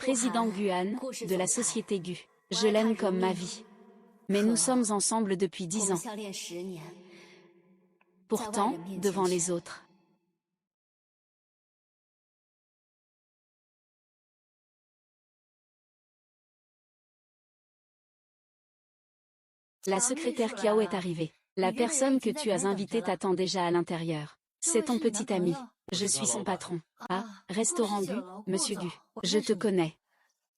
Président Guan, de la société Gu. Je l'aime comme ma vie. Mais nous sommes ensemble depuis 10 ans. Pourtant, devant les autres. La secrétaire Kiao est arrivée. La personne que tu as invitée t'attend déjà à l'intérieur. C'est ton petit ami. Je suis son patron. Ah, restaurant Gu, monsieur Gu. Je te connais.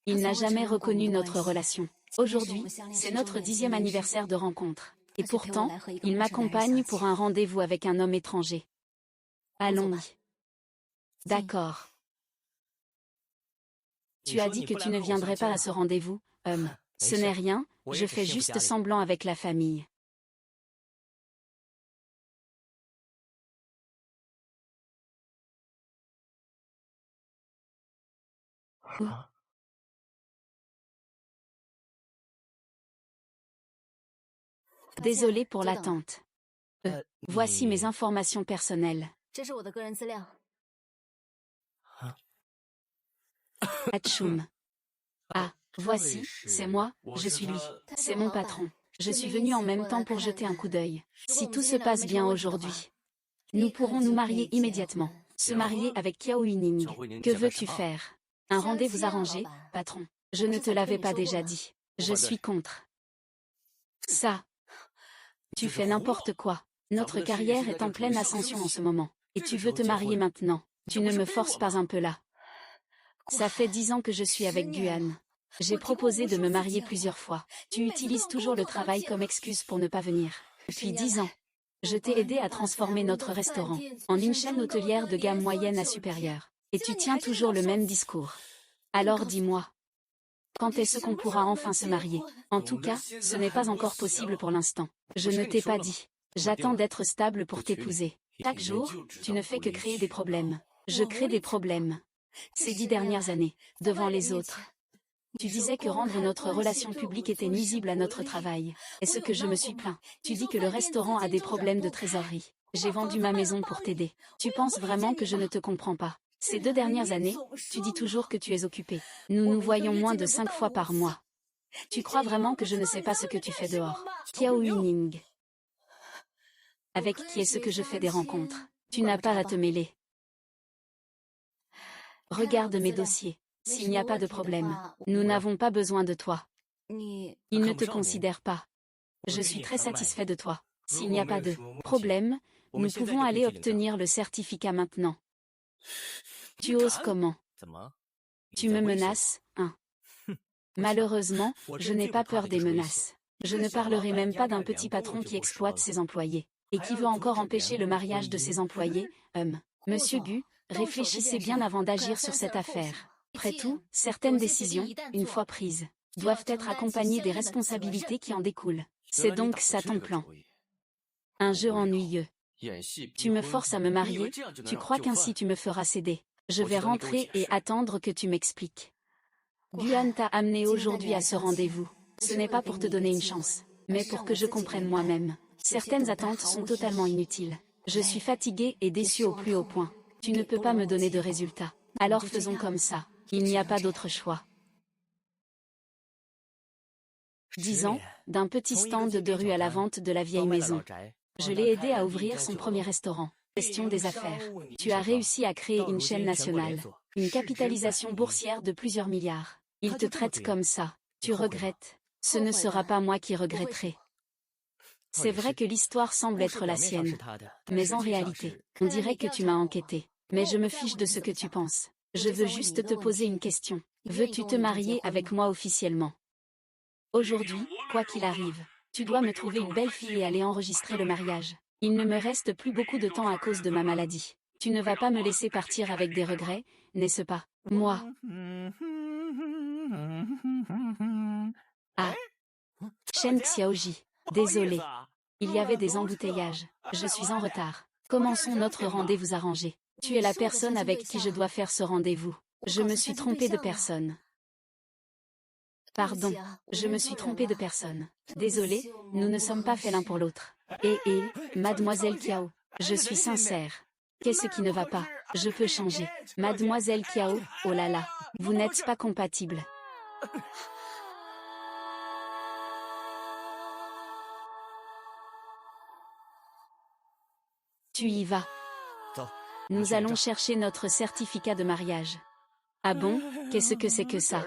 Il n'a jamais reconnu notre relation. Aujourd'hui, c'est notre 10e anniversaire de rencontre. Et pourtant, il m'accompagne pour un rendez-vous avec un homme étranger. Allons-y. D'accord. Tu as dit que tu ne viendrais pas à ce rendez-vous, ce n'est rien, je fais juste semblant avec la famille. Désolé pour l'attente. Voici mes informations personnelles. Atchoum. Ah, voici, c'est moi, je suis lui. C'est mon patron. Je suis venu en même temps pour jeter un coup d'œil. Si tout se passe bien aujourd'hui, nous pourrons nous marier immédiatement. Se marier avec Kiao Yining. Que veux-tu faire? Un rendez-vous arrangé, patron. Je ne te l'avais pas déjà dit. Je suis contre. Ça. Tu fais n'importe quoi. Notre carrière est en pleine ascension en ce moment. Et tu veux te marier maintenant. Tu ne me forces pas un peu là. Ça fait 10 ans que je suis avec Guan. J'ai proposé de me marier plusieurs fois. Tu utilises toujours le travail comme excuse pour ne pas venir. Depuis 10 ans. Je t'ai aidé à transformer notre restaurant en une chaîne hôtelière de gamme moyenne à supérieure. Et tu tiens toujours le même discours. Alors dis-moi. Quand est-ce qu'on pourra enfin se marier? En tout cas, ce n'est pas encore possible pour l'instant. Je ne t'ai pas dit. J'attends d'être stable pour t'épouser. Chaque jour, tu ne fais que créer des problèmes. Je crée des problèmes. Ces 10 dernières années, devant les autres. Tu disais que rendre notre relation publique était nuisible à notre travail. Est-ce que je me suis plaint? Tu dis que le restaurant a des problèmes de trésorerie. J'ai vendu ma maison pour t'aider. Tu penses vraiment que je ne te comprends pas? Ces 2 dernières années, tu dis toujours que tu es occupé. Nous nous voyons moins de 5 fois par mois. Tu crois vraiment que je ne sais pas ce que tu fais dehors? Kiao Yining. Avec qui est-ce que je fais des rencontres? Tu n'as pas à te mêler. Regarde mes dossiers. S'il n'y a pas de problème, nous n'avons pas besoin de toi. Il ne te considère pas. Je suis très satisfait de toi. S'il n'y a pas de problème, nous pouvons aller obtenir le certificat maintenant. Tu oses comment? Tu me menaces, hein? Malheureusement, je n'ai pas peur des menaces. Je ne parlerai même pas d'un petit patron qui exploite ses employés, et qui veut encore empêcher le mariage de ses employés. Monsieur Gu, réfléchissez bien avant d'agir sur cette affaire. Après tout, certaines décisions, une fois prises, doivent être accompagnées des responsabilités qui en découlent. C'est donc ça ton plan. Un jeu ennuyeux. Tu me forces à me marier, tu crois qu'ainsi tu me feras céder. Je vais rentrer et attendre que tu m'expliques. Guan t'a amené aujourd'hui à ce rendez-vous. Ce n'est pas pour te donner une chance, mais pour que je comprenne moi-même. Certaines attentes sont totalement inutiles. Je suis fatiguée et déçue au plus haut point. Tu ne peux pas me donner de résultats. Alors faisons comme ça. Il n'y a pas d'autre choix. 10 ans, d'un petit stand de rue à la vente de la vieille maison. Je l'ai aidé à ouvrir son premier restaurant. Question des affaires. Tu as réussi à créer une chaîne nationale. Une capitalisation boursière de plusieurs milliards. Il te traite comme ça. Tu regrettes. Ce ne sera pas moi qui regretterai. C'est vrai que l'histoire semble être la sienne. Mais en réalité, on dirait que tu m'as enquêté. Mais je me fiche de ce que tu penses. Je veux juste te poser une question. Veux-tu te marier avec moi officiellement? Aujourd'hui, quoi qu'il arrive, tu dois me trouver une belle fille et aller enregistrer le mariage. Il ne me reste plus beaucoup de temps à cause de ma maladie. Tu ne vas pas me laisser partir avec des regrets, n'est-ce pas? Moi. Ah. Shen Xiaoji. Désolé. Il y avait des embouteillages. Je suis en retard. Commençons notre rendez-vous arrangé. Tu es la personne avec qui je dois faire ce rendez-vous. Je me suis trompée de personne. Pardon, je me suis trompée de personne. Désolé, nous ne sommes pas faits l'un pour l'autre. Mademoiselle Kiao, je suis sincère. Qu'est-ce qui ne va pas? Je peux changer. Mademoiselle Kiao, oh là là, vous n'êtes pas compatible. Tu y vas. Nous allons chercher notre certificat de mariage. Ah bon? Qu'est-ce que c'est que ça?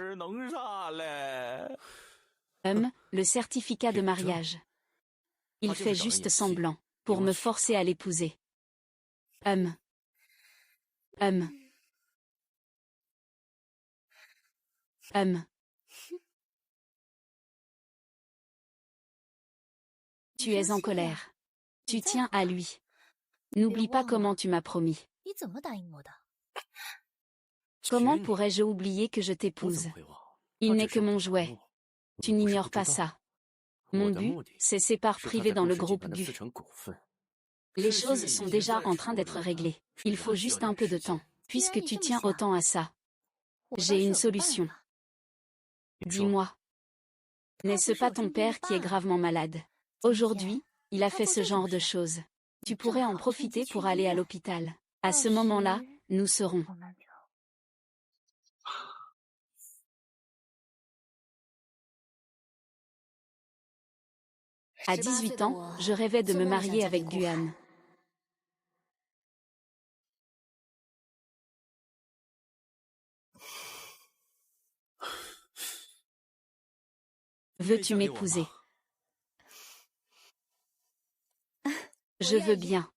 Le certificat de mariage. Il fait juste semblant, pour me forcer à l'épouser. Tu es en colère. Tu tiens à lui. N'oublie pas comment tu m'as promis. Comment pourrais-je oublier que je t'épouse? Il n'est que mon jouet. Tu n'ignores pas ça. Mon but, c'est ses parts privées dans le groupe Gu. Les choses sont déjà en train d'être réglées. Il faut juste un peu de temps, puisque tu tiens autant à ça. J'ai une solution. Dis-moi. N'est-ce pas ton père qui est gravement malade? Aujourd'hui, il a fait ce genre de choses. Tu pourrais en profiter pour aller à l'hôpital. À ce moment-là, nous serons. À 18 ans, je rêvais de me marier avec Guan. Veux-tu m'épouser? Je veux bien.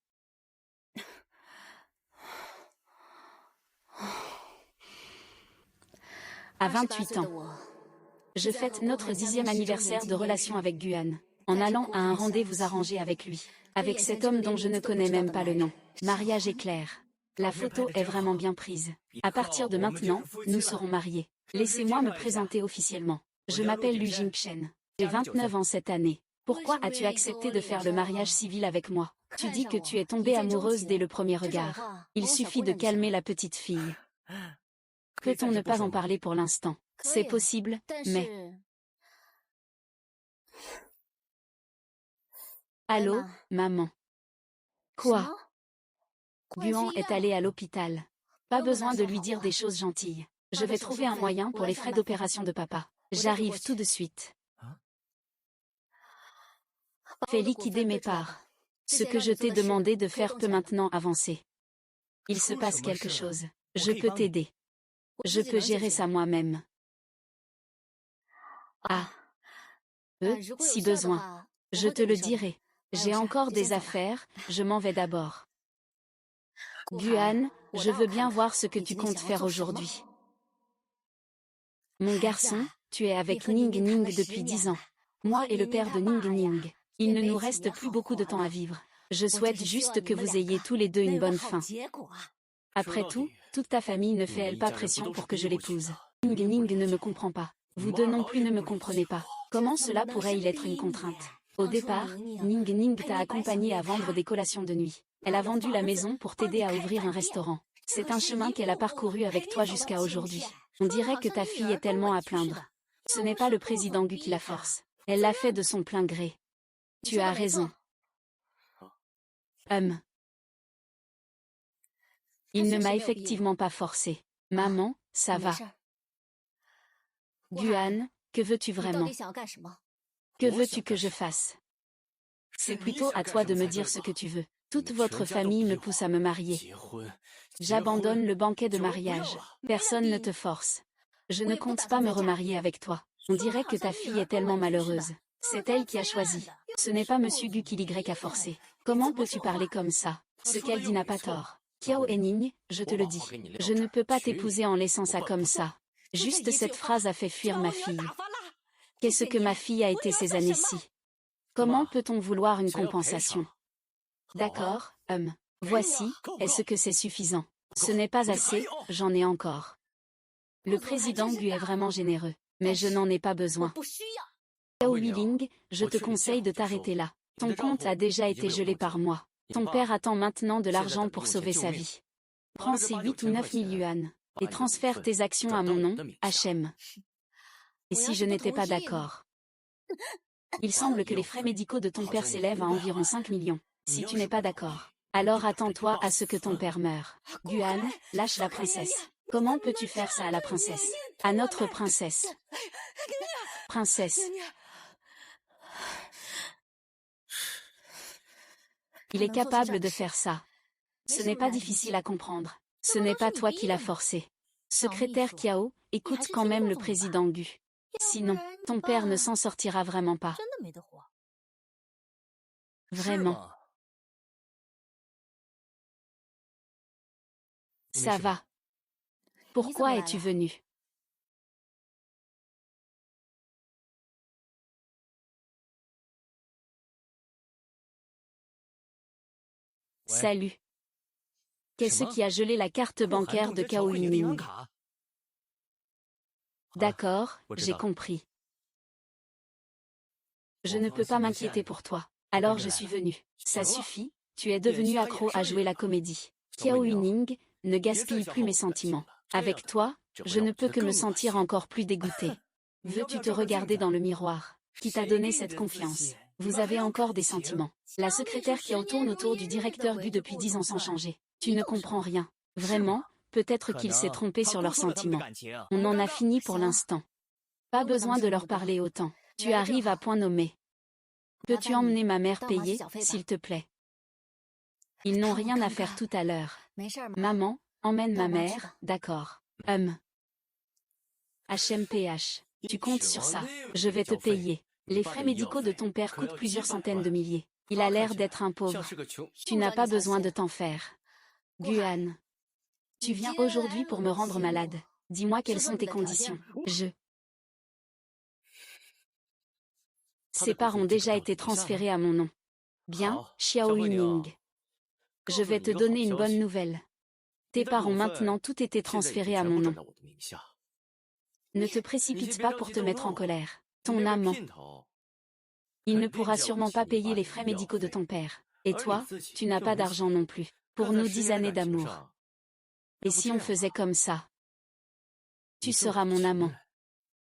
À 28 ans, je fête notre 10e anniversaire de relation avec Guan, en allant à un rendez-vous arrangé avec lui, avec cet homme dont je ne connais même pas le nom. Mariage est clair. La photo est vraiment bien prise. À partir de maintenant, nous serons mariés. Laissez-moi me présenter officiellement. Je m'appelle Lu Jingchen. J'ai 29 ans cette année. Pourquoi as-tu accepté de faire le mariage civil avec moi? Tu dis que tu es tombée amoureuse dès le premier regard. Il suffit de calmer la petite fille. Peut-on ne pas en parler pour l'instant? C'est possible, mais... Allô, maman. Quoi? Guan est allé à l'hôpital. Pas besoin de lui dire des choses gentilles. Je vais trouver un moyen pour les frais d'opération de papa. J'arrive tout de suite. Fais liquider mes parts. Ce que je t'ai demandé de faire peut maintenant avancer. Il se passe quelque chose. Je peux t'aider. Je peux gérer ça moi-même. Ah. Si besoin. Je te le dirai. J'ai encore des affaires, je m'en vais d'abord. Guan, je veux bien voir ce que tu comptes faire aujourd'hui. Mon garçon, tu es avec Ning Ning depuis 10 ans. Moi et le père de Ning Ning. Il ne nous reste plus beaucoup de temps à vivre. Je souhaite juste que vous ayez tous les deux une bonne fin. Après tout, toute ta famille ne fait-elle pas pression pour que je l'épouse? Ning Ning ne me comprend pas. Vous deux non plus ne me comprenez pas. Comment cela pourrait-il être une contrainte? Au départ, Ning Ning t'a accompagné à vendre des collations de nuit. Elle a vendu la maison pour t'aider à ouvrir un restaurant. C'est un chemin qu'elle a parcouru avec toi jusqu'à aujourd'hui. On dirait que ta fille est tellement à plaindre. Ce n'est pas le président Gu qui la force. Elle l'a fait de son plein gré. Tu as raison. Il ne m'a effectivement pas forcé. Maman, ça va. Guan, que veux-tu vraiment? Que veux-tu que je fasse? C'est plutôt à toi de me dire ce que tu veux. Toute votre famille me pousse à me marier. J'abandonne le banquet de mariage. Personne ne te force. Je ne compte pas me remarier avec toi. On dirait que ta fille est tellement malheureuse. C'est elle qui a choisi. Ce n'est pas Monsieur Gu qui l'Y a forcé. Comment peux-tu parler comme ça? Ce qu'elle dit n'a pas tort. Kiao et Ning, je te le dis. Je ne peux pas t'épouser en laissant ça comme ça. Juste cette phrase a fait fuir ma fille. Qu'est-ce que ma fille a été ces années-ci? Comment peut-on vouloir une compensation? D'accord, voici, est-ce que c'est suffisant? Ce n'est pas assez, j'en ai encore. Le président Gu est vraiment généreux, mais je n'en ai pas besoin. Yao Huiling, je te conseille de t'arrêter là. Ton compte a déjà été gelé par moi. Ton père attend maintenant de l'argent pour sauver sa vie. Prends ces 8 ou 9 000 yuan, et transfère tes actions à mon nom, HM. Et si je n'étais pas d'accord? Il semble que les frais médicaux de ton père s'élèvent à environ 5 millions. Si tu n'es pas d'accord, Alors attends-toi à ce que ton père meure. Guan, lâche la princesse. Comment peux-tu faire ça à la princesse? À notre princesse. Princesse. Il est capable de faire ça. Ce n'est pas difficile à comprendre. Ce n'est pas toi qui l'as forcé. Secrétaire Kiao, écoute quand même le président Gu. Sinon, ton père ne s'en sortira vraiment pas. Vraiment. Ça va. Pourquoi es-tu venu? Salut. Qu'est-ce qui a gelé la carte bancaire de Cao Yuning? D'accord, j'ai compris. Je ne peux pas m'inquiéter pour toi. Alors je suis venu. Ça suffit, tu es devenu accro à jouer la comédie. Cao Yuning, ne gaspille plus mes sentiments. Avec toi, je ne peux que me sentir encore plus dégoûté. Veux-tu te regarder dans le miroir? Qui t'a donné cette confiance? Vous avez encore des sentiments. La secrétaire qui tourne autour du directeur Gu depuis 10 ans sans changer. Tu ne comprends rien. Vraiment, peut-être qu'il s'est trompé sur leurs sentiments. On en a fini pour l'instant. Pas besoin de leur parler autant. Tu arrives à point nommé. Peux-tu emmener ma mère payer, s'il te plaît? Ils n'ont rien à faire tout à l'heure. Maman, emmène ma mère, d'accord. HMPH. Tu comptes sur ça. Je vais te payer. Les frais médicaux de ton père coûtent plusieurs centaines de milliers. Il a l'air d'être un pauvre. Tu n'as pas besoin de t'en faire. Guan. Tu viens aujourd'hui pour me rendre malade. Dis-moi quelles sont tes conditions. Ses parts ont déjà été transférés à mon nom. Bien, Xiao Yuning. Je vais te donner une bonne nouvelle. Tes parts ont maintenant tout été transférés à mon nom. Ne te précipite pas pour te mettre en colère. Ton amant. Il ne pourra sûrement pas payer les frais médicaux de ton père. Et toi, tu n'as pas d'argent non plus. Pour nos 10 années d'amour. Et si on faisait comme ça? Tu seras mon amant.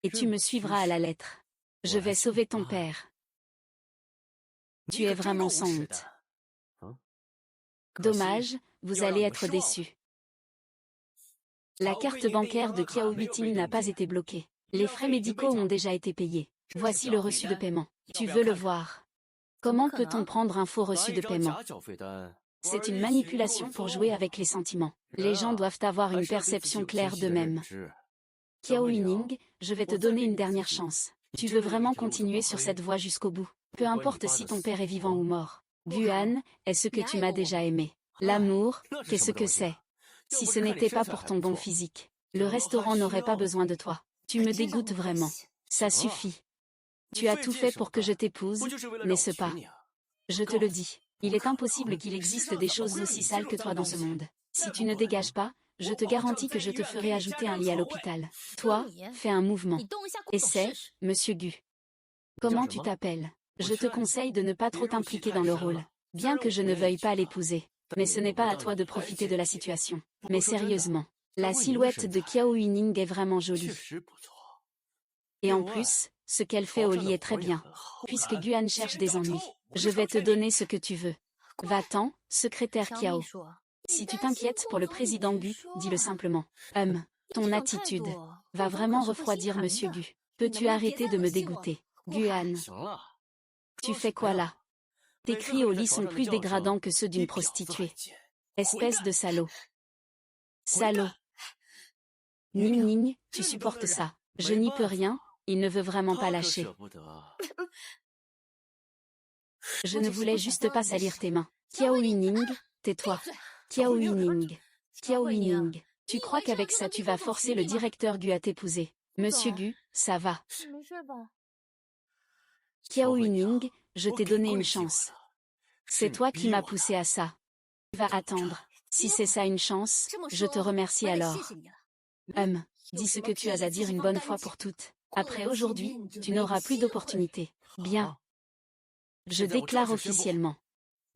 Et tu me suivras à la lettre. Je vais sauver ton père. Tu es vraiment sans honte. Dommage, vous allez être déçus. La carte bancaire de Kiao Yuting n'a pas été bloquée. Les frais médicaux ont déjà été payés. Voici le reçu de paiement. Tu veux le voir? Comment peut-on prendre un faux reçu de paiement? C'est une manipulation pour jouer avec les sentiments. Les gens doivent avoir une perception claire d'eux-mêmes. Kiao Yuning, je vais te donner une dernière chance. Tu veux vraiment continuer sur cette voie jusqu'au bout? Peu importe si ton père est vivant ou mort. Guan, est-ce que tu m'as déjà aimé? L'amour, qu'est-ce que c'est? Si ce n'était pas pour ton bon physique, le restaurant n'aurait pas besoin de toi. Tu me dégoûtes vraiment. Ça suffit. Tu as tout fait pour que je t'épouse, n'est-ce pas? Je te le dis, il est impossible qu'il existe des choses aussi sales que toi dans ce monde. Si tu ne dégages pas, je te garantis que je te ferai ajouter un lit à l'hôpital. Toi, fais un mouvement. Essaie, Monsieur Gu. Comment tu t'appelles? Je te conseille de ne pas trop t'impliquer dans le rôle. Bien que je ne veuille pas l'épouser. Mais ce n'est pas à toi de profiter de la situation. Mais sérieusement, la silhouette de Kiao Yuning est vraiment jolie. Et en plus, ce qu'elle fait au lit est très bien. Puisque Guan cherche des ennuis, je vais te donner ce que tu veux. Va-t'en, secrétaire Kiao. Si tu t'inquiètes pour le président Gu, dis-le simplement. Ton attitude va vraiment refroidir Monsieur Gu. Peux-tu arrêter de me dégoûter? Guan. Tu fais quoi là? Tes cris au lit sont plus dégradants que ceux d'une prostituée. Espèce de salaud. Salaud. Ning Ning, tu supportes ça. Je n'y peux rien, il ne veut vraiment pas lâcher. Je ne voulais juste pas salir tes mains. Kiao Yuning, tais-toi. Kiao Yuning. Kiao Yuning. Tu crois qu'avec ça tu vas forcer le directeur Gu à t'épouser? Monsieur Gu, ça va. Kiao Yuning, je t'ai donné une chance. C'est toi qui m'as poussé à ça. Va attendre. Si c'est ça une chance, je te remercie alors. Dis ce que tu as à dire une bonne fois pour toutes. Après aujourd'hui, tu n'auras plus d'opportunité. Bien. Je déclare officiellement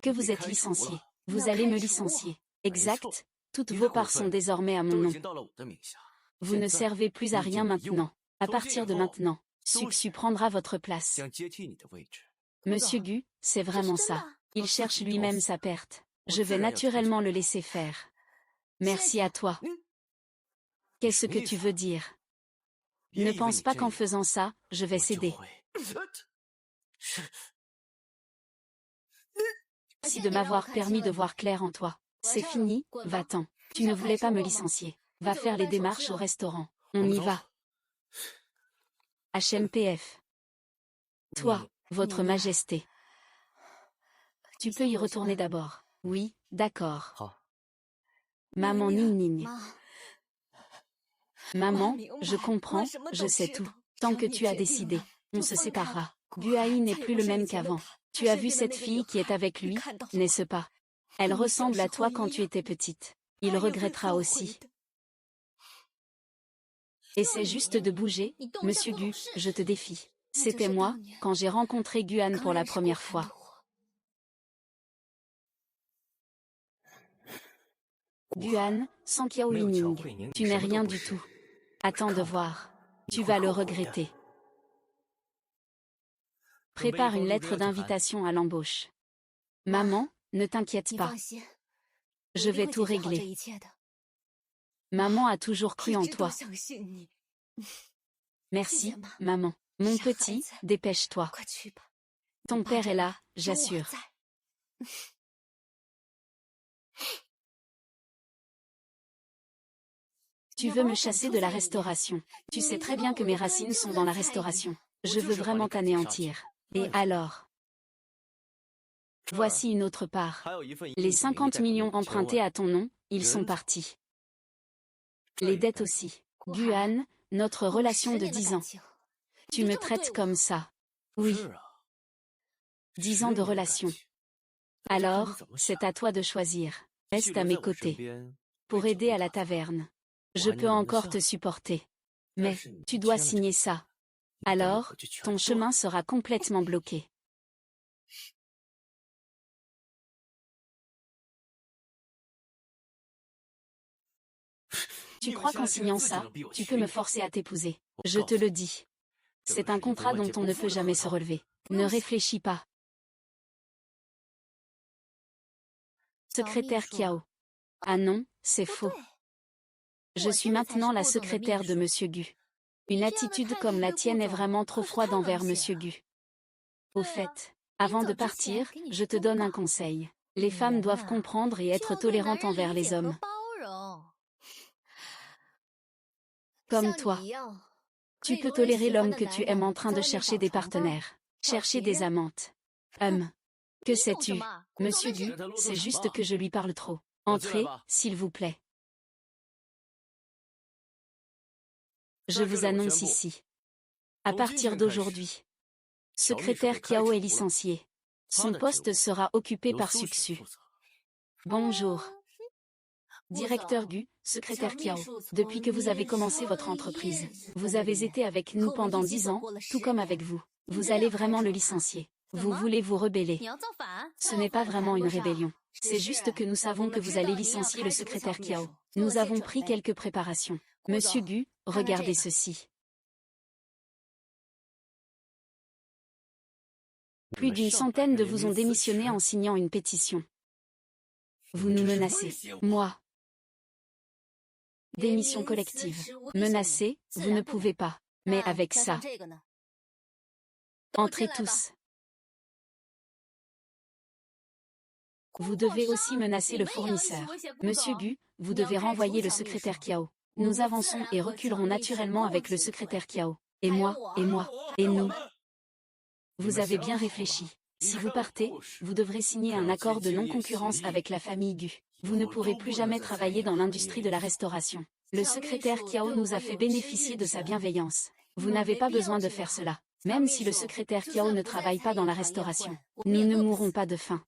que vous êtes licencié. Vous allez me licencier. Exact, toutes vos parts sont désormais à mon nom. Vous ne servez plus à rien maintenant. À partir de maintenant, Suxu prendra votre place. Monsieur Gu, c'est vraiment ça. Il cherche lui-même sa perte. Je vais naturellement le laisser faire. Merci à toi. Qu'est-ce que tu veux dire? Ne pense pas qu'en faisant ça, je vais céder. Merci de m'avoir permis de voir clair en toi. C'est fini, va-t'en. Tu ne voulais pas me licencier. Va faire les démarches au restaurant. On y va. HMPF. Toi, votre majesté. Tu peux y retourner d'abord. Oui, d'accord. Maman Ning. Maman, je comprends, je sais tout. Tant que tu as décidé, on se séparera. Guai n'est plus le même qu'avant. Tu as vu cette fille qui est avec lui, n'est-ce pas? Elle ressemble à toi quand tu étais petite. Il regrettera aussi. Essaie juste de bouger, Monsieur Gu, je te défie. C'était moi, quand j'ai rencontré Guan pour la première fois. Guan, sans Qiao Huining, tu n'es rien du tout. Attends de voir. Tu vas le regretter. Prépare une lettre d'invitation à l'embauche. Maman, ne t'inquiète pas. Je vais tout régler. Maman a toujours cru en toi. Merci, maman. Mon petit, dépêche-toi. Ton père est là, j'assure. Tu veux me chasser de la restauration. Tu sais très bien que mes racines sont dans la restauration. Je veux vraiment t'anéantir. Et alors? Voici une autre part. Les 50 millions empruntés à ton nom, ils sont partis. Les dettes aussi. Guan, notre relation de 10 ans. Tu me traites comme ça. Oui. 10 ans de relation. Alors, c'est à toi de choisir. Reste à mes côtés. Pour aider à la taverne. Je peux encore te supporter. Mais, tu dois signer ça. Alors, ton chemin sera complètement bloqué. Tu crois qu'en signant ça, tu peux me forcer à t'épouser? Je te le dis. C'est un contrat dont on ne peut jamais se relever. Ne réfléchis pas. Secrétaire Qiao. Ah non, c'est faux. Je suis maintenant la secrétaire de Monsieur Gu. Une attitude comme la tienne est vraiment trop froide envers Monsieur Gu. Au fait, avant de partir, je te donne un conseil. Les femmes doivent comprendre et être tolérantes envers les hommes. Comme toi. Tu peux tolérer l'homme que tu aimes en train de chercher des partenaires. Chercher des amantes. Que sais-tu? Monsieur Gu, c'est juste que je lui parle trop. Entrez, s'il vous plaît. Je vous annonce ici. À partir d'aujourd'hui, secrétaire Qiao est licencié. Son poste sera occupé par Suxu. Bonjour. Directeur Gu, secrétaire Qiao, depuis que vous avez commencé votre entreprise, vous avez été avec nous pendant 10 ans, tout comme avec vous. Vous allez vraiment le licencier. Vous voulez vous rebeller. Ce n'est pas vraiment une rébellion. C'est juste que nous savons que vous allez licencier le secrétaire Qiao. Nous avons pris quelques préparations. Monsieur Gu, regardez ceci. Plus d'une centaine de vous ont démissionné en signant une pétition. Vous nous menacez. Moi. Démission collective. Menacé, vous ne pouvez pas. Mais avec ça. Entrez tous. Vous devez aussi menacer le fournisseur. Monsieur Gu, vous devez renvoyer le secrétaire Qiao. Nous avançons et reculerons naturellement avec le secrétaire Qiao. Et moi, et nous. Vous avez bien réfléchi. Si vous partez, vous devrez signer un accord de non-concurrence avec la famille Gu. Vous ne pourrez plus jamais travailler dans l'industrie de la restauration. Le secrétaire Qiao nous a fait bénéficier de sa bienveillance. Vous n'avez pas besoin de faire cela. Même si le secrétaire Qiao ne travaille pas dans la restauration, nous ne mourrons pas de faim.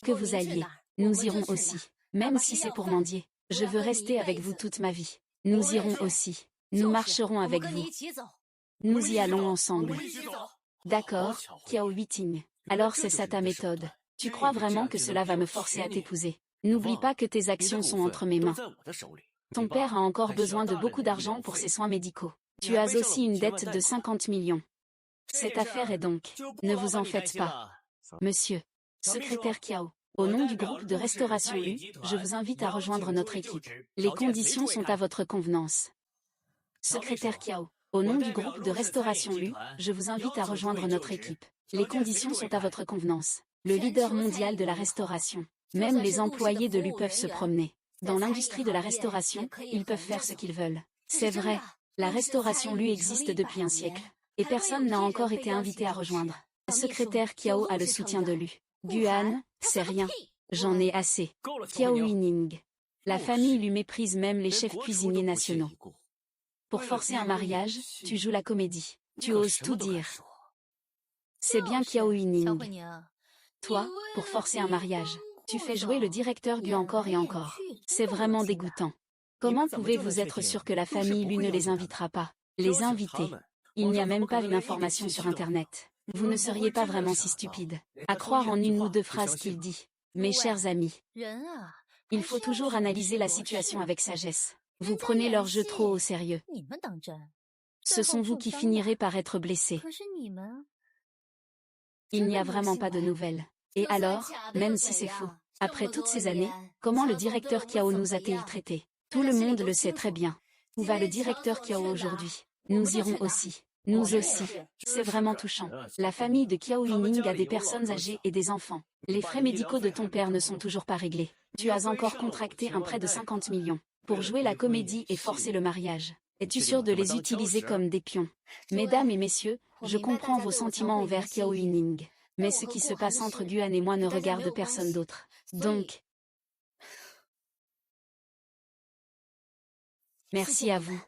Que vous alliez, nous irons aussi. Même si c'est pour mendier, je veux rester avec vous toute ma vie. Nous irons aussi. Nous marcherons avec vous. Nous y allons ensemble. D'accord, Qiao Huiting. Alors c'est ça ta méthode. Tu crois vraiment que cela va me forcer à t'épouser? N'oublie pas que tes actions sont entre mes mains. Ton père a encore besoin de beaucoup d'argent pour ses soins médicaux. Tu as aussi une dette de 50 millions. Cette affaire est donc... Ne vous en faites pas. Monsieur. Secrétaire Qiao. Au nom du groupe de restauration Lu, je vous invite à rejoindre notre équipe. Les conditions sont à votre convenance. Secrétaire Kiao. Au nom du groupe de restauration Lu, je vous invite à rejoindre notre équipe. Les conditions sont à votre convenance. Le leader mondial de la restauration. Même les employés de Lu peuvent se promener. Dans l'industrie de la restauration, ils peuvent faire ce qu'ils veulent. C'est vrai. La restauration Lu existe depuis un siècle. Et personne n'a encore été invité à rejoindre. Le secrétaire Kiao a le soutien de Lu. Guan, c'est rien. J'en ai assez. Kiao Yining. La famille lui méprise même les chefs cuisiniers nationaux. Pour forcer un mariage, tu joues la comédie. Tu oses tout dire. C'est bien Kiao Yining. Toi, pour forcer un mariage, tu fais jouer le directeur Gu encore et encore. C'est vraiment dégoûtant. Comment pouvez-vous être sûr que la famille Lu ne les invitera pas? Les inviter. Il n'y a même pas une information sur Internet. Vous ne seriez pas vraiment si stupide à croire en une ou deux phrases qu'il dit. Mes chers amis, il faut toujours analyser la situation avec sagesse. Vous prenez leur jeu trop au sérieux. Ce sont vous qui finirez par être blessés. Il n'y a vraiment pas de nouvelles. Et alors, même si c'est faux, après toutes ces années, comment le directeur Kiao nous a-t-il traités? Tout le monde le sait très bien. Où va le directeur Kiao aujourd'hui? Nous irons aussi. Nous aussi. C'est vraiment touchant. La famille de Kiao Yining a des personnes âgées et des enfants. Les frais médicaux de ton père ne sont toujours pas réglés. Tu as encore contracté un prêt de 50 millions pour jouer la comédie et forcer le mariage. Es-tu sûr de les utiliser comme des pions? Mesdames et messieurs, je comprends vos sentiments envers Kiao Yining. Mais ce qui se passe entre Guan et moi ne regarde personne d'autre. Donc, merci à vous.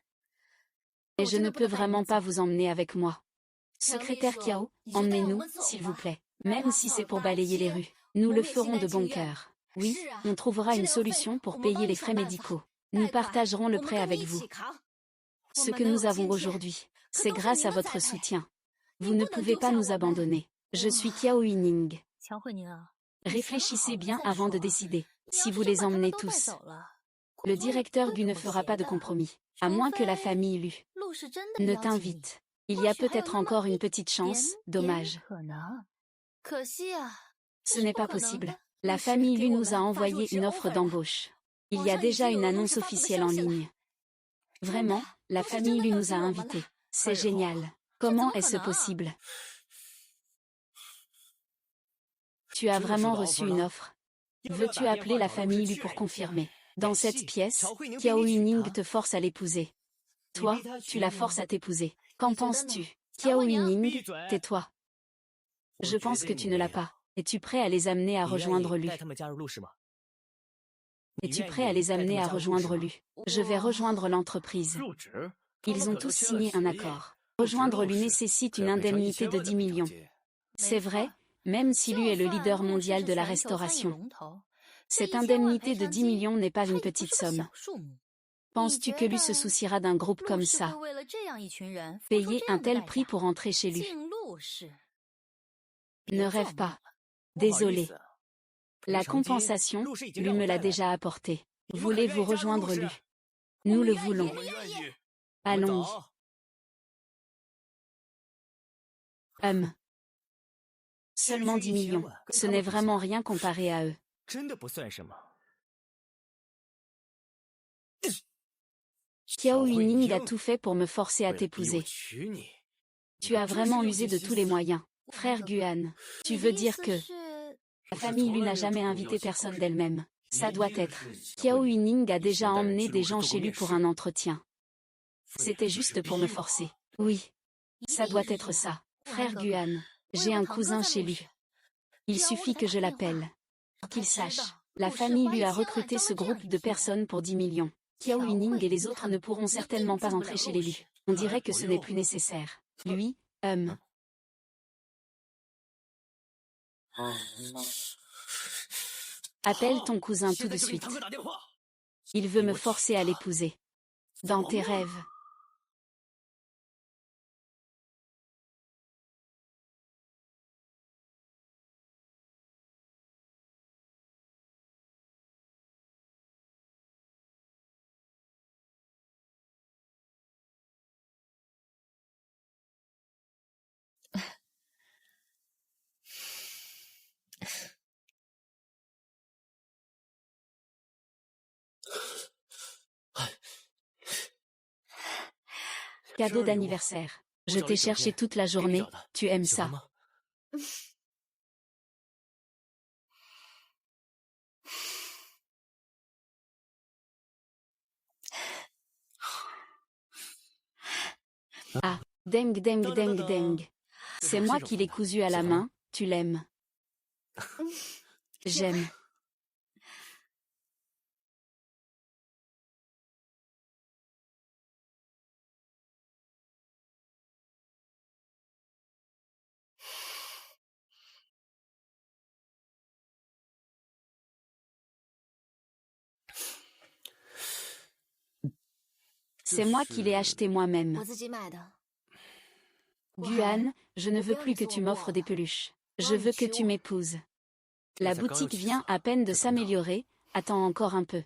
Et je ne peux vraiment pas vous emmener avec moi. Secrétaire Kiao, emmenez-nous, s'il vous plaît. Même si c'est pour balayer les rues. Nous le ferons de bon cœur. Oui, on trouvera une solution pour payer les frais médicaux. Nous partagerons le prêt avec vous. Ce que nous avons aujourd'hui, c'est grâce à votre soutien. Vous ne pouvez pas nous abandonner. Je suis Kiao Yining. Réfléchissez bien avant de décider. Si vous les emmenez tous, le directeur Gu ne fera pas de compromis, à moins que la famille Lu ne t'invite. Il y a peut-être encore une petite chance, dommage. Ce n'est pas possible. La famille Lu nous a envoyé une offre d'embauche. Il y a déjà une annonce officielle en ligne. Vraiment, la famille Lu nous a invités. C'est génial. Comment est-ce possible? Tu as vraiment reçu une offre. Veux-tu appeler la famille Lu pour confirmer? Dans cette pièce, Kiao Yining te force à l'épouser. Toi, tu la forces à t'épouser. Qu'en penses-tu? Kiao Yining, tais-toi. Je pense que tu ne l'as pas. Es-tu prêt à les amener à rejoindre Lu? Es-tu prêt à les amener à rejoindre Lu? Je vais rejoindre l'entreprise. Ils ont tous signé un accord. Rejoindre Lu nécessite une indemnité de 10 millions. C'est vrai, même si Lu est le leader mondial de la restauration. Cette indemnité de 10 millions n'est pas une petite somme. Penses-tu que Lu se souciera d'un groupe comme ça? Payer un tel prix pour entrer chez Lu? Ne rêve pas. Désolé. La compensation, Lu me l'a déjà apportée. Voulez-vous rejoindre Lu? Nous le voulons. Allons-y. Seulement 10 millions. Ce n'est vraiment rien comparé à eux. Kiao Yining a tout fait pour me forcer à t'épouser. Tu as vraiment usé de tous les moyens. Frère Guan, tu veux dire que la famille Lu n'a jamais invité personne d'elle-même. Ça doit être. Kiao Yining a déjà emmené des gens chez lui pour un entretien. C'était juste pour me forcer. Oui. Ça doit être ça. Frère Guan, j'ai un cousin chez lui. Il suffit que je l'appelle. Qu'il sache. La famille Lu a recruté ce groupe de personnes pour 10 millions. Kiao Yining et les autres ne pourront certainement pas entrer chez les Lu. On dirait que ce n'est plus nécessaire. Lui, appelle ton cousin tout de suite. Il veut me forcer à l'épouser. Dans tes rêves. Cadeau d'anniversaire. Je t'ai cherché toute la journée, tu aimes ça. Ah, deng deng deng deng. C'est moi qui l'ai cousu à la main, tu l'aimes. J'aime. C'est moi qui l'ai acheté moi-même. Guan, je ne veux plus que tu m'offres des peluches. Je veux que tu m'épouses. La boutique vient à peine de s'améliorer, attends encore un peu.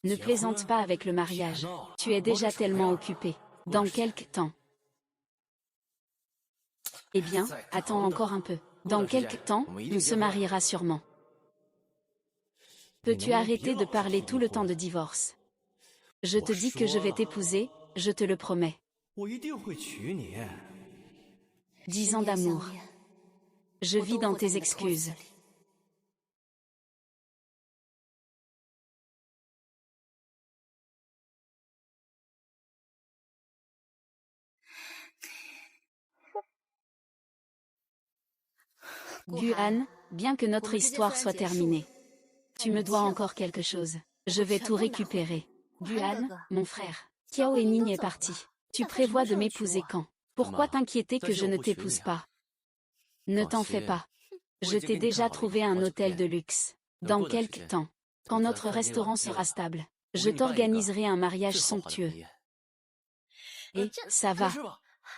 Ne plaisante pas avec le mariage. Tu es déjà tellement occupé. Dans quelque temps? Eh bien, attends encore un peu. Dans quelque temps, on se mariera sûrement. Peux-tu arrêter de parler tout le temps de divorce? Je te dis que je vais t'épouser, je te le promets. 10 ans d'amour. Je vis dans tes excuses. Guan, bien que notre histoire soit terminée, tu me dois encore quelque chose. Je vais tout récupérer. Guan, mon frère, Qiao Ening est parti. Tu prévois de m'épouser quand? Pourquoi t'inquiéter que je ne t'épouse pas? Ne t'en fais pas. Je t'ai déjà trouvé un hôtel de luxe. Dans quelque temps, quand notre restaurant sera stable, je t'organiserai un mariage somptueux. Et, ça va.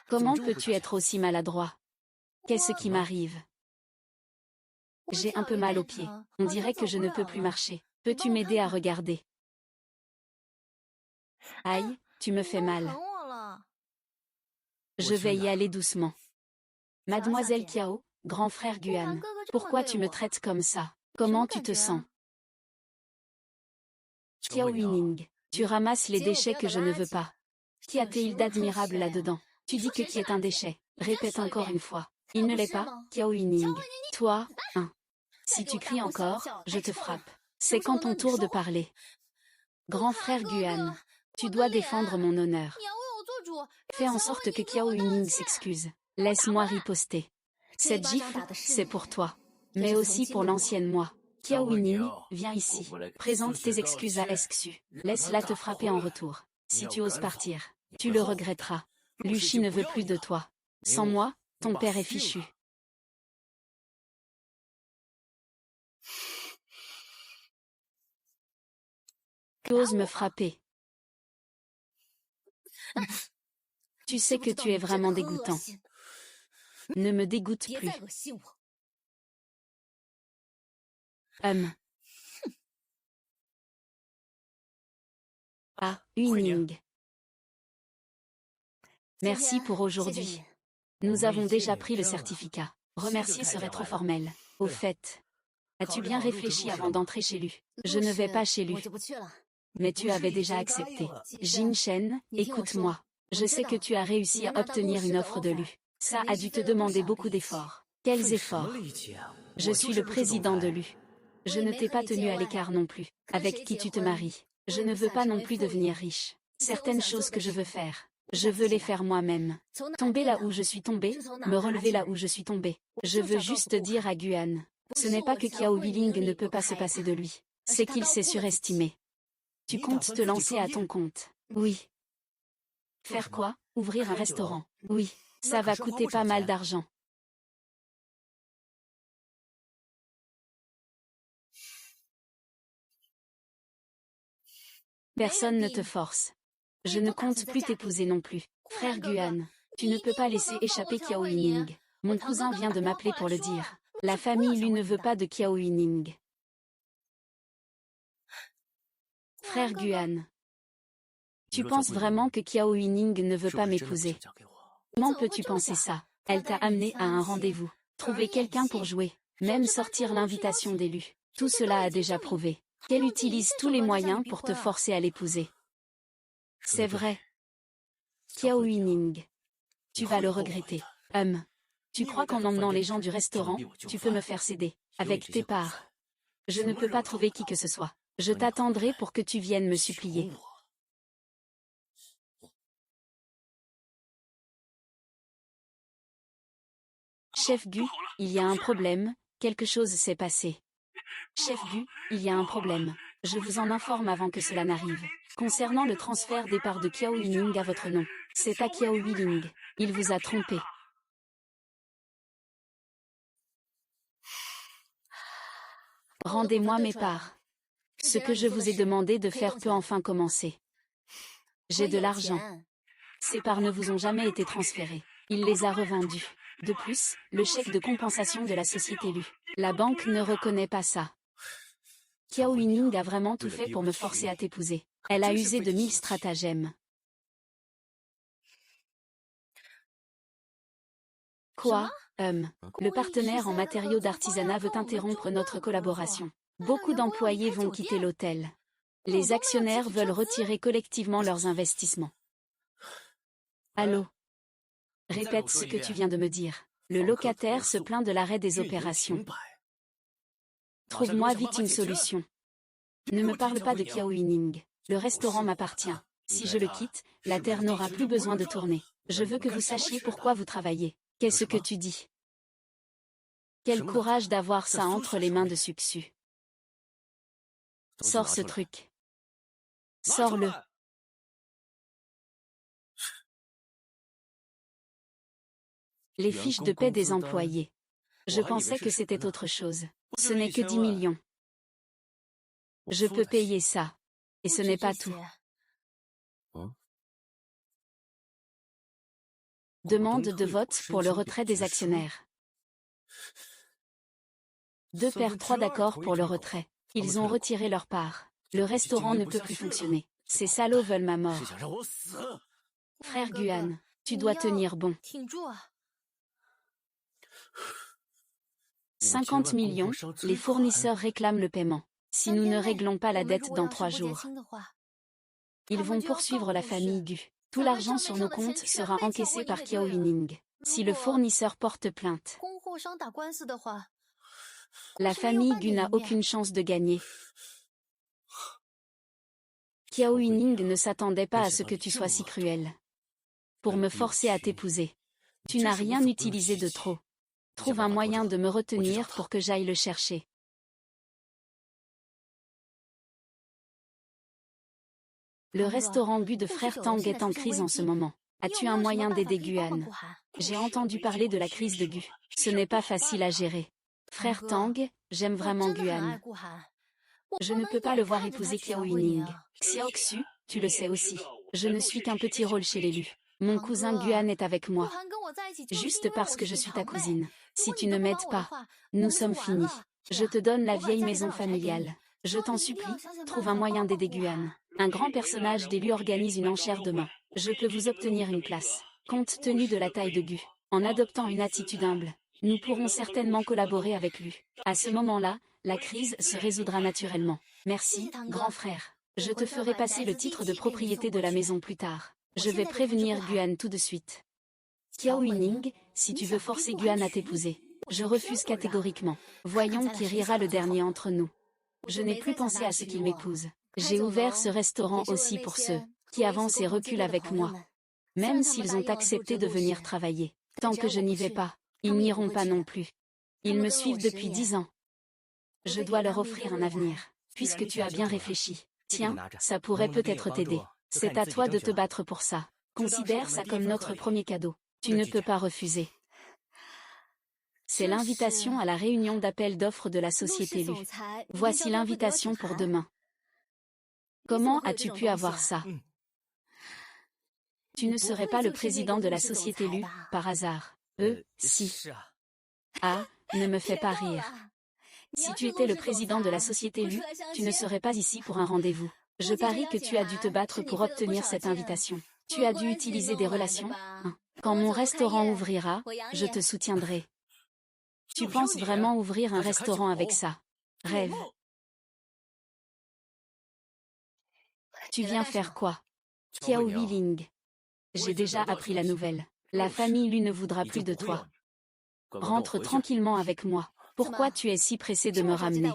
Comment peux-tu être aussi maladroit? Qu'est-ce qui m'arrive? J'ai un peu mal aux pieds. On dirait que je ne peux plus marcher. Peux-tu m'aider à regarder? Aïe, tu me fais mal. Je vais y aller doucement. Mademoiselle Qiao, grand frère Guan, pourquoi tu me traites comme ça? Comment tu te sens? Qiao Yining, tu ramasses les déchets que je ne veux pas. Qu'y a-t-il d'admirable là-dedans? Tu dis que qui est un déchet. Répète encore une fois. Il ne l'est pas, Qiao Yining. Toi, hein. Si tu cries encore, je te frappe. C'est quand ton tour de parler. Grand frère Guan, tu dois défendre mon honneur. Fais en sorte que Qiao Yining s'excuse. Laisse-moi riposter. Cette gifle, c'est pour toi. Mais aussi pour l'ancienne moi. Qiao Yining, viens ici. Présente tes excuses à Exu. Laisse-la te frapper en retour. Si tu oses partir, tu le regretteras. Luchi ne veut plus de toi. Sans moi, ton père est fichu. Tu oses me frapper. Tu sais que tu es vraiment dégoûtant. Ne me dégoûte plus. Ah, Yining. Merci pour aujourd'hui. Nous avons déjà pris le certificat. Remercier serait trop formel. Au fait, as-tu bien réfléchi avant d'entrer chez lui? Je ne vais pas chez lui. Mais tu avais déjà accepté. Jin Shen, écoute-moi. Je sais que tu as réussi à obtenir une offre de lui. Ça a dû te demander beaucoup d'efforts. Quels efforts? Je suis le président de l'U. Je ne t'ai pas tenu à l'écart non plus. Avec qui tu te maries? Je ne veux pas non plus devenir riche. Certaines choses que je veux faire, je veux les faire moi-même. Tomber là où je suis tombé, me relever là où je suis tombé. Je veux juste dire à Guan. Ce n'est pas que Qiao Yiling ne peut pas se passer de lui. C'est qu'il s'est surestimé. Tu comptes te lancer à ton compte? Oui. Faire quoi? Ouvrir un restaurant? Oui. Ça va coûter pas mal d'argent. Personne ne te force. Je ne compte plus t'épouser non plus. Frère Guan, tu ne peux pas laisser échapper Qiao Yining. Mon cousin vient de m'appeler pour le dire. La famille lui ne veut pas de Qiao Yining. Frère Guan. Tu penses vraiment que Qiao Yining ne veut pas m'épouser? Comment peux-tu penser ça? Elle t'a amené à un rendez-vous. Trouver quelqu'un pour jouer. Même sortir l'invitation d'élu. Tout cela a déjà prouvé qu'elle utilise tous les moyens pour te forcer à l'épouser. C'est vrai. Kiao Yuning. Tu vas le regretter. Tu crois qu'en emmenant les gens du restaurant, tu peux me faire céder, avec tes parts. Je ne peux pas trouver qui que ce soit. Je t'attendrai pour que tu viennes me supplier. Chef Gu, il y a un problème, quelque chose s'est passé. Chef Gu, il y a un problème. Je vous en informe avant que cela n'arrive. Concernant le transfert des parts de Kiao Yuning à votre nom, c'est à Kiao Yuning. Il vous a trompé. Rendez-moi mes parts. Ce que je vous ai demandé de faire peut enfin commencer. J'ai de l'argent. Ces parts ne vous ont jamais été transférées. Il les a revendues. De plus, le chèque de compensation de la société Lu. La banque ne reconnaît pas ça. Kiao Yuning a vraiment tout fait pour me forcer à t'épouser. Elle a usé de 1000 stratagèmes. Quoi? Le partenaire en matériaux d'artisanat veut interrompre notre collaboration. Beaucoup d'employés vont quitter l'hôtel. Les actionnaires veulent retirer collectivement leurs investissements. Allô? Répète ce que tu viens de me dire. Le locataire se plaint de l'arrêt des opérations. Trouve-moi vite une solution. Ne me parle pas de Kiao Yuning. Le restaurant m'appartient. Si je le quitte, la terre n'aura plus besoin de tourner. Je veux que vous sachiez pourquoi vous travaillez. Qu'est-ce que tu dis? Quel courage d'avoir ça entre les mains de Suxu. Sors ce truc. Sors-le. Les fiches de paie des employés. Je pensais que c'était autre chose. Ce n'est que 10 millions. Je peux payer ça. Et ce n'est pas tout. Demande de vote pour le retrait des actionnaires. 2 paires 3 d'accord pour le retrait. Ils ont retiré leur part. Le restaurant ne peut plus fonctionner. Ces salauds veulent ma mort. Frère Guan, tu dois tenir bon. 50 millions, les fournisseurs réclament le paiement. Si nous ne réglons pas la dette dans 3 jours, ils vont poursuivre la famille Gu. Tout l'argent sur nos comptes sera encaissé par Kiao Yuning. Si le fournisseur porte plainte, la famille Gu n'a aucune chance de gagner. Kiao Yuning ne s'attendait pas à ce que tu sois si cruel. Pour me forcer à t'épouser. Tu n'as rien utilisé de trop. Trouve un moyen de me retenir pour que j'aille le chercher. Le restaurant Gu de Frère Tang est en crise en ce moment. As-tu un moyen d'aider Guan? J'ai entendu parler de la crise de Gu. Ce n'est pas facile à gérer. Frère Tang, j'aime vraiment Guan. Je ne peux pas le voir épouser Kiao Yuning. Xiaoxu, tu le sais aussi. Je ne suis qu'un petit rôle chez l'élu. Mon cousin Guan est avec moi. Juste parce que je suis ta cousine. Si tu ne m'aides pas, nous sommes finis. Je te donne la vieille maison familiale. Je t'en supplie, trouve un moyen d'aider Guan. Un grand personnage d'élu organise une enchère demain. Je peux vous obtenir une place. Compte tenu de la taille de Gu, en adoptant une attitude humble, nous pourrons certainement collaborer avec lui. À ce moment-là, la crise se résoudra naturellement. Merci, grand frère. Je te ferai passer le titre de propriété de la maison plus tard. Je vais prévenir Guan tout de suite. Kiao Yuning, si tu veux forcer Guan à t'épouser, je refuse catégoriquement. Voyons qui rira le dernier entre nous. Je n'ai plus pensé à ce qu'il m'épouse. J'ai ouvert ce restaurant aussi pour ceux qui avancent et reculent avec moi. Même s'ils ont accepté de venir travailler. Tant que je n'y vais pas, ils n'iront pas non plus. Ils me suivent depuis 10 ans. Je dois leur offrir un avenir, puisque tu as bien réfléchi. Tiens, ça pourrait peut-être t'aider. C'est à toi de te battre pour ça. Considère ça comme notre premier cadeau. Tu ne peux pas refuser. C'est l'invitation à la réunion d'appel d'offres de la société Lu. Voici l'invitation pour demain. Comment as-tu pu avoir ça? Tu ne serais pas le président de la société Lu, par hasard. Si. Ah, ne me fais pas rire. Si tu étais le président de la société Lu, tu ne serais pas ici pour un rendez-vous. Je parie que tu as dû te battre pour obtenir cette invitation. Tu as dû utiliser des relations. Quand mon restaurant ouvrira, je te soutiendrai. Tu penses vraiment ouvrir un restaurant avec ça? Rêve. Tu viens faire quoi? Qiao Huiling. J'ai déjà appris la nouvelle. La famille Lu ne voudra plus de toi. Rentre tranquillement avec moi. Pourquoi tu es si pressé de me ramener?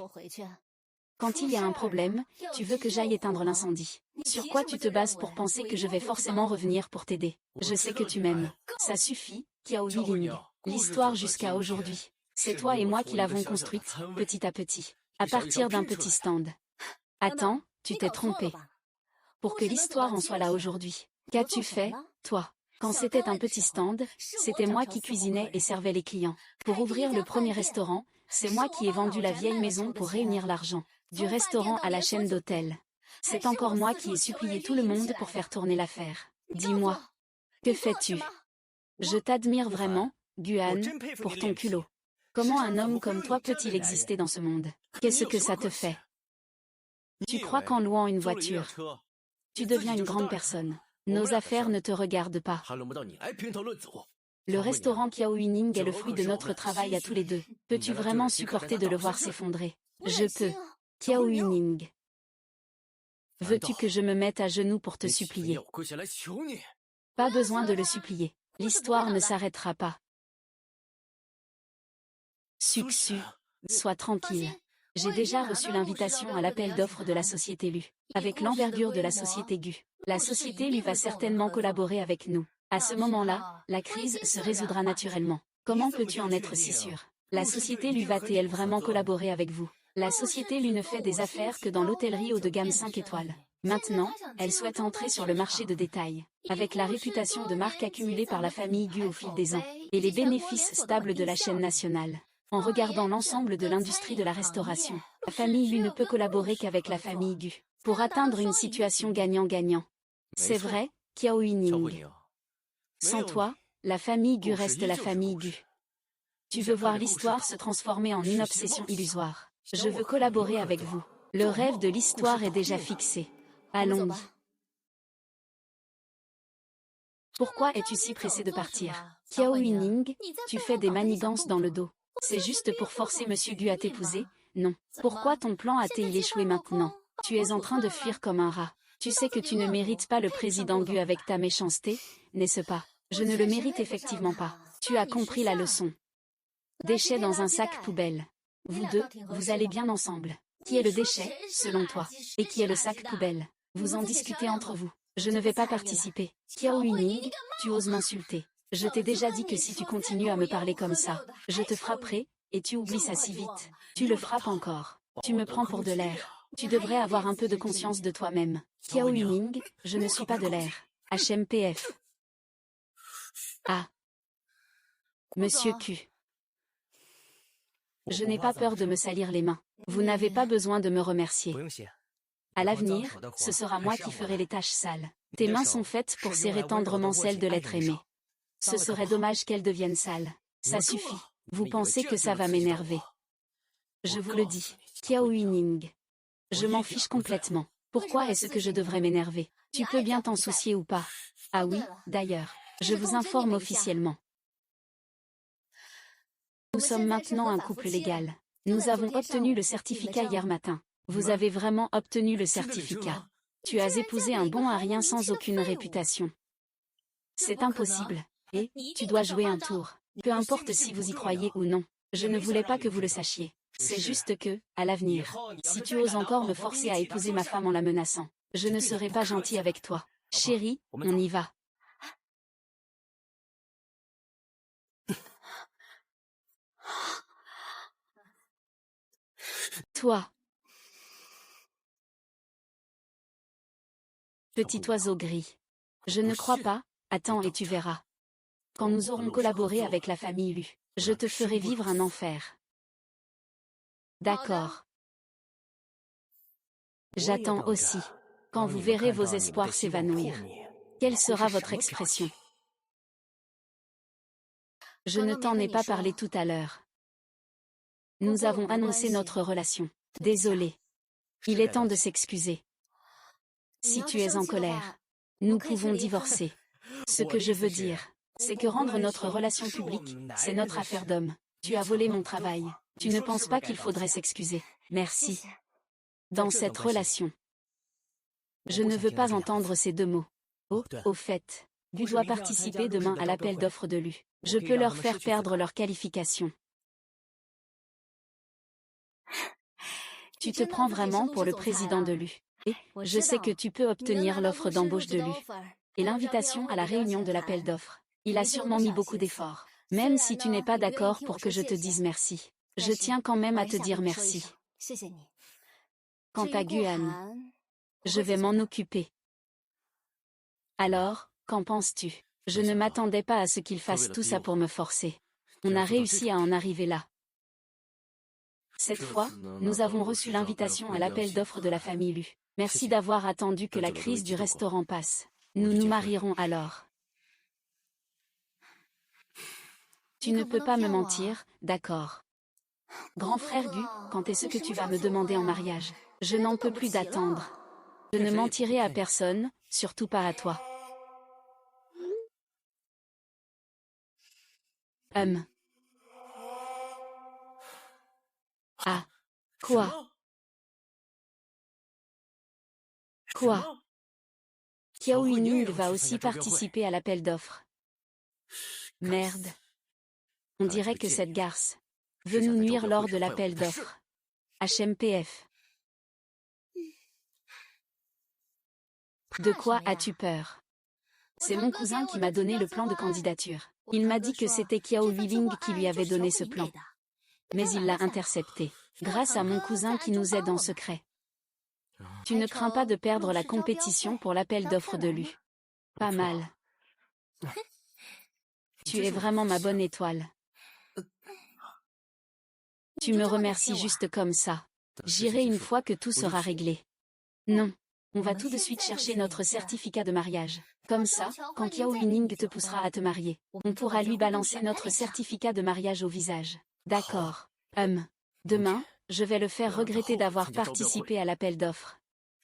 Quand il y a un problème, tu veux que j'aille éteindre l'incendie. Sur quoi tu te bases pour penser que je vais forcément revenir pour t'aider? Je sais que tu m'aimes. Ça suffit, Qiao Huiling. L'histoire jusqu'à aujourd'hui. C'est toi et moi qui l'avons construite, petit à petit. À partir d'un petit stand. Attends, tu t'es trompé. Pour que l'histoire en soit là aujourd'hui. Qu'as-tu fait, toi? Quand c'était un petit stand, c'était moi qui cuisinais et servais les clients. Pour ouvrir le premier restaurant, c'est moi qui ai vendu la vieille maison pour réunir l'argent. Du restaurant à la chaîne d'hôtels. C'est encore moi qui ai supplié tout le monde pour faire tourner l'affaire. Dis-moi, que fais-tu? Je t'admire vraiment, Guan, pour ton culot. Comment un homme comme toi peut-il exister dans ce monde? Qu'est-ce que ça te fait? Tu crois qu'en louant une voiture, tu deviens une grande personne? Nos affaires ne te regardent pas. Le restaurant Qiao Huining est le fruit de notre travail à tous les deux. Peux-tu vraiment supporter de le voir s'effondrer? Je peux. Qiao Huining. Veux-tu que je me mette à genoux pour te supplier? Pas besoin de le supplier. L'histoire ne s'arrêtera pas. Sucsu. Sois tranquille. J'ai déjà reçu l'invitation à l'appel d'offres de la société Lu. Avec l'envergure de la société Gu, la société Lu va certainement collaborer avec nous. À ce moment-là, la crise se résoudra naturellement. Comment peux-tu en être si sûr? La société Lu va-t-elle vraiment collaborer avec vous? La société Lu ne fait des affaires que dans l'hôtellerie haut de gamme 5 étoiles. Maintenant, elle souhaite entrer sur le marché de détail. Avec la réputation de marque accumulée par la famille Gu au fil des ans, et les bénéfices stables de la chaîne nationale. En regardant l'ensemble de l'industrie de la restauration, la famille Lu ne peut collaborer qu'avec la famille Gu, pour atteindre une situation gagnant-gagnant. C'est vrai, Qiao Huining. Sans toi, la famille Gu reste la famille Gu. Tu veux voir l'histoire se transformer en une obsession illusoire. Je veux collaborer avec vous. Le rêve de l'histoire est déjà fixé. Allons-y. Pourquoi es-tu si pressé de partir? Qiao Huining, tu fais des manigances dans le dos. C'est juste pour forcer Monsieur Gu à t'épouser? Non. Pourquoi ton plan a-t-il échoué maintenant? Tu es en train de fuir comme un rat. Tu sais que tu ne mérites pas le président Gu avec ta méchanceté, n'est-ce pas? Je ne le mérite effectivement pas. Tu as compris la leçon. Déchet dans un sac poubelle. Vous deux, vous allez bien ensemble. Qui est le déchet, selon toi? Et qui est le sac poubelle? Vous en discutez entre vous. Je ne vais pas participer. Qiao Huining, tu oses m'insulter. Je t'ai déjà dit que si tu continues à me parler comme ça, je te frapperai, et tu oublies ça si vite. Tu le frappes encore. Tu me prends pour de l'air. Tu devrais avoir un peu de conscience de toi-même. Qiao Huining, je ne suis pas de l'air. HMPF. Ah. Monsieur Q. Je n'ai pas peur de me salir les mains. Vous n'avez pas besoin de me remercier. À l'avenir, ce sera moi qui ferai les tâches sales. Tes mains sont faites pour serrer tendrement celles de l'être aimé. Ce serait dommage qu'elles deviennent sales. Ça suffit. Vous pensez que ça va m'énerver? Je vous le dis, Qiao Huining. Je m'en fiche complètement. Pourquoi est-ce que je devrais m'énerver? Tu peux bien t'en soucier ou pas? Ah oui, d'ailleurs, je vous informe officiellement. Nous sommes maintenant un couple légal. Nous avons obtenu le certificat hier matin. Vous avez vraiment obtenu le certificat. Tu as épousé un bon à rien sans aucune réputation. C'est impossible. Et, tu dois jouer un tour. Peu importe si vous y croyez ou non. Je ne voulais pas que vous le sachiez. C'est juste que, à l'avenir, si tu oses encore me forcer à épouser ma femme en la menaçant, je ne serai pas gentil avec toi. Chérie, on y va. Toi. Petit oiseau gris. Je ne crois pas, attends et tu verras. Quand nous aurons collaboré avec la famille Lu, je te ferai vivre un enfer. D'accord. J'attends aussi. Quand vous verrez vos espoirs s'évanouir, quelle sera votre expression? Je ne t'en ai pas parlé tout à l'heure. Nous avons annoncé notre relation. Désolé. Il est temps de s'excuser. Si tu es en colère, nous pouvons divorcer. Ce que je veux dire, c'est que rendre notre relation publique, c'est notre affaire d'homme. Tu as volé mon travail. Tu ne penses pas qu'il faudrait s'excuser. Merci. Dans cette relation. Je ne veux pas entendre ces deux mots. Oh, au fait, Gu doit participer demain à l'appel d'offres de Lu. Je peux leur faire perdre leur qualification. Tu te prends vraiment pour le président de Lu. Et je sais que tu peux obtenir l'offre d'embauche de Lu. Et l'invitation à la réunion de l'appel d'offres. Il a sûrement mis beaucoup d'efforts. Même si tu n'es pas d'accord pour que je te dise merci. Je tiens quand même à te dire merci. Quant à Guan, je vais m'en occuper. Alors, qu'en penses-tu? Je ne m'attendais pas à ce qu'il fasse tout ça pour me forcer. On a réussi à en arriver là. Cette fois, nous avons reçu l'invitation à l'appel d'offres de la famille Lu. Merci d'avoir attendu que la crise du restaurant passe. Nous nous marierons alors. Tu ne peux pas me mentir, d'accord. Grand frère Gu, quand est-ce que tu vas me demander en mariage? Je n'en peux plus d'attendre. Je ne mentirai à personne, surtout pas à toi. Ah. Quoi? Quoi? Qiao Yuning va aussi participer à l'appel d'offres. Merde. On dirait que cette garce veut nous nuire lors de l'appel d'offres. HMPF. De quoi as-tu peur? C'est mon cousin qui m'a donné le plan de candidature. Il m'a dit que c'était Qiao Yuling qui lui avait donné ce plan. Mais il l'a intercepté, grâce à mon cousin qui nous aide en secret. Tu ne crains pas de perdre la compétition pour l'appel d'offres de Lu? Pas mal. Tu es vraiment ma bonne étoile. Tu me remercies juste comme ça. J'irai une fois que tout sera réglé. Non. On va tout de suite chercher notre certificat de mariage. Comme ça, quand Qiao Yuning te poussera à te marier, on pourra lui balancer notre certificat de mariage au visage. D'accord. Demain, je vais le faire regretter d'avoir participé à l'appel d'offres.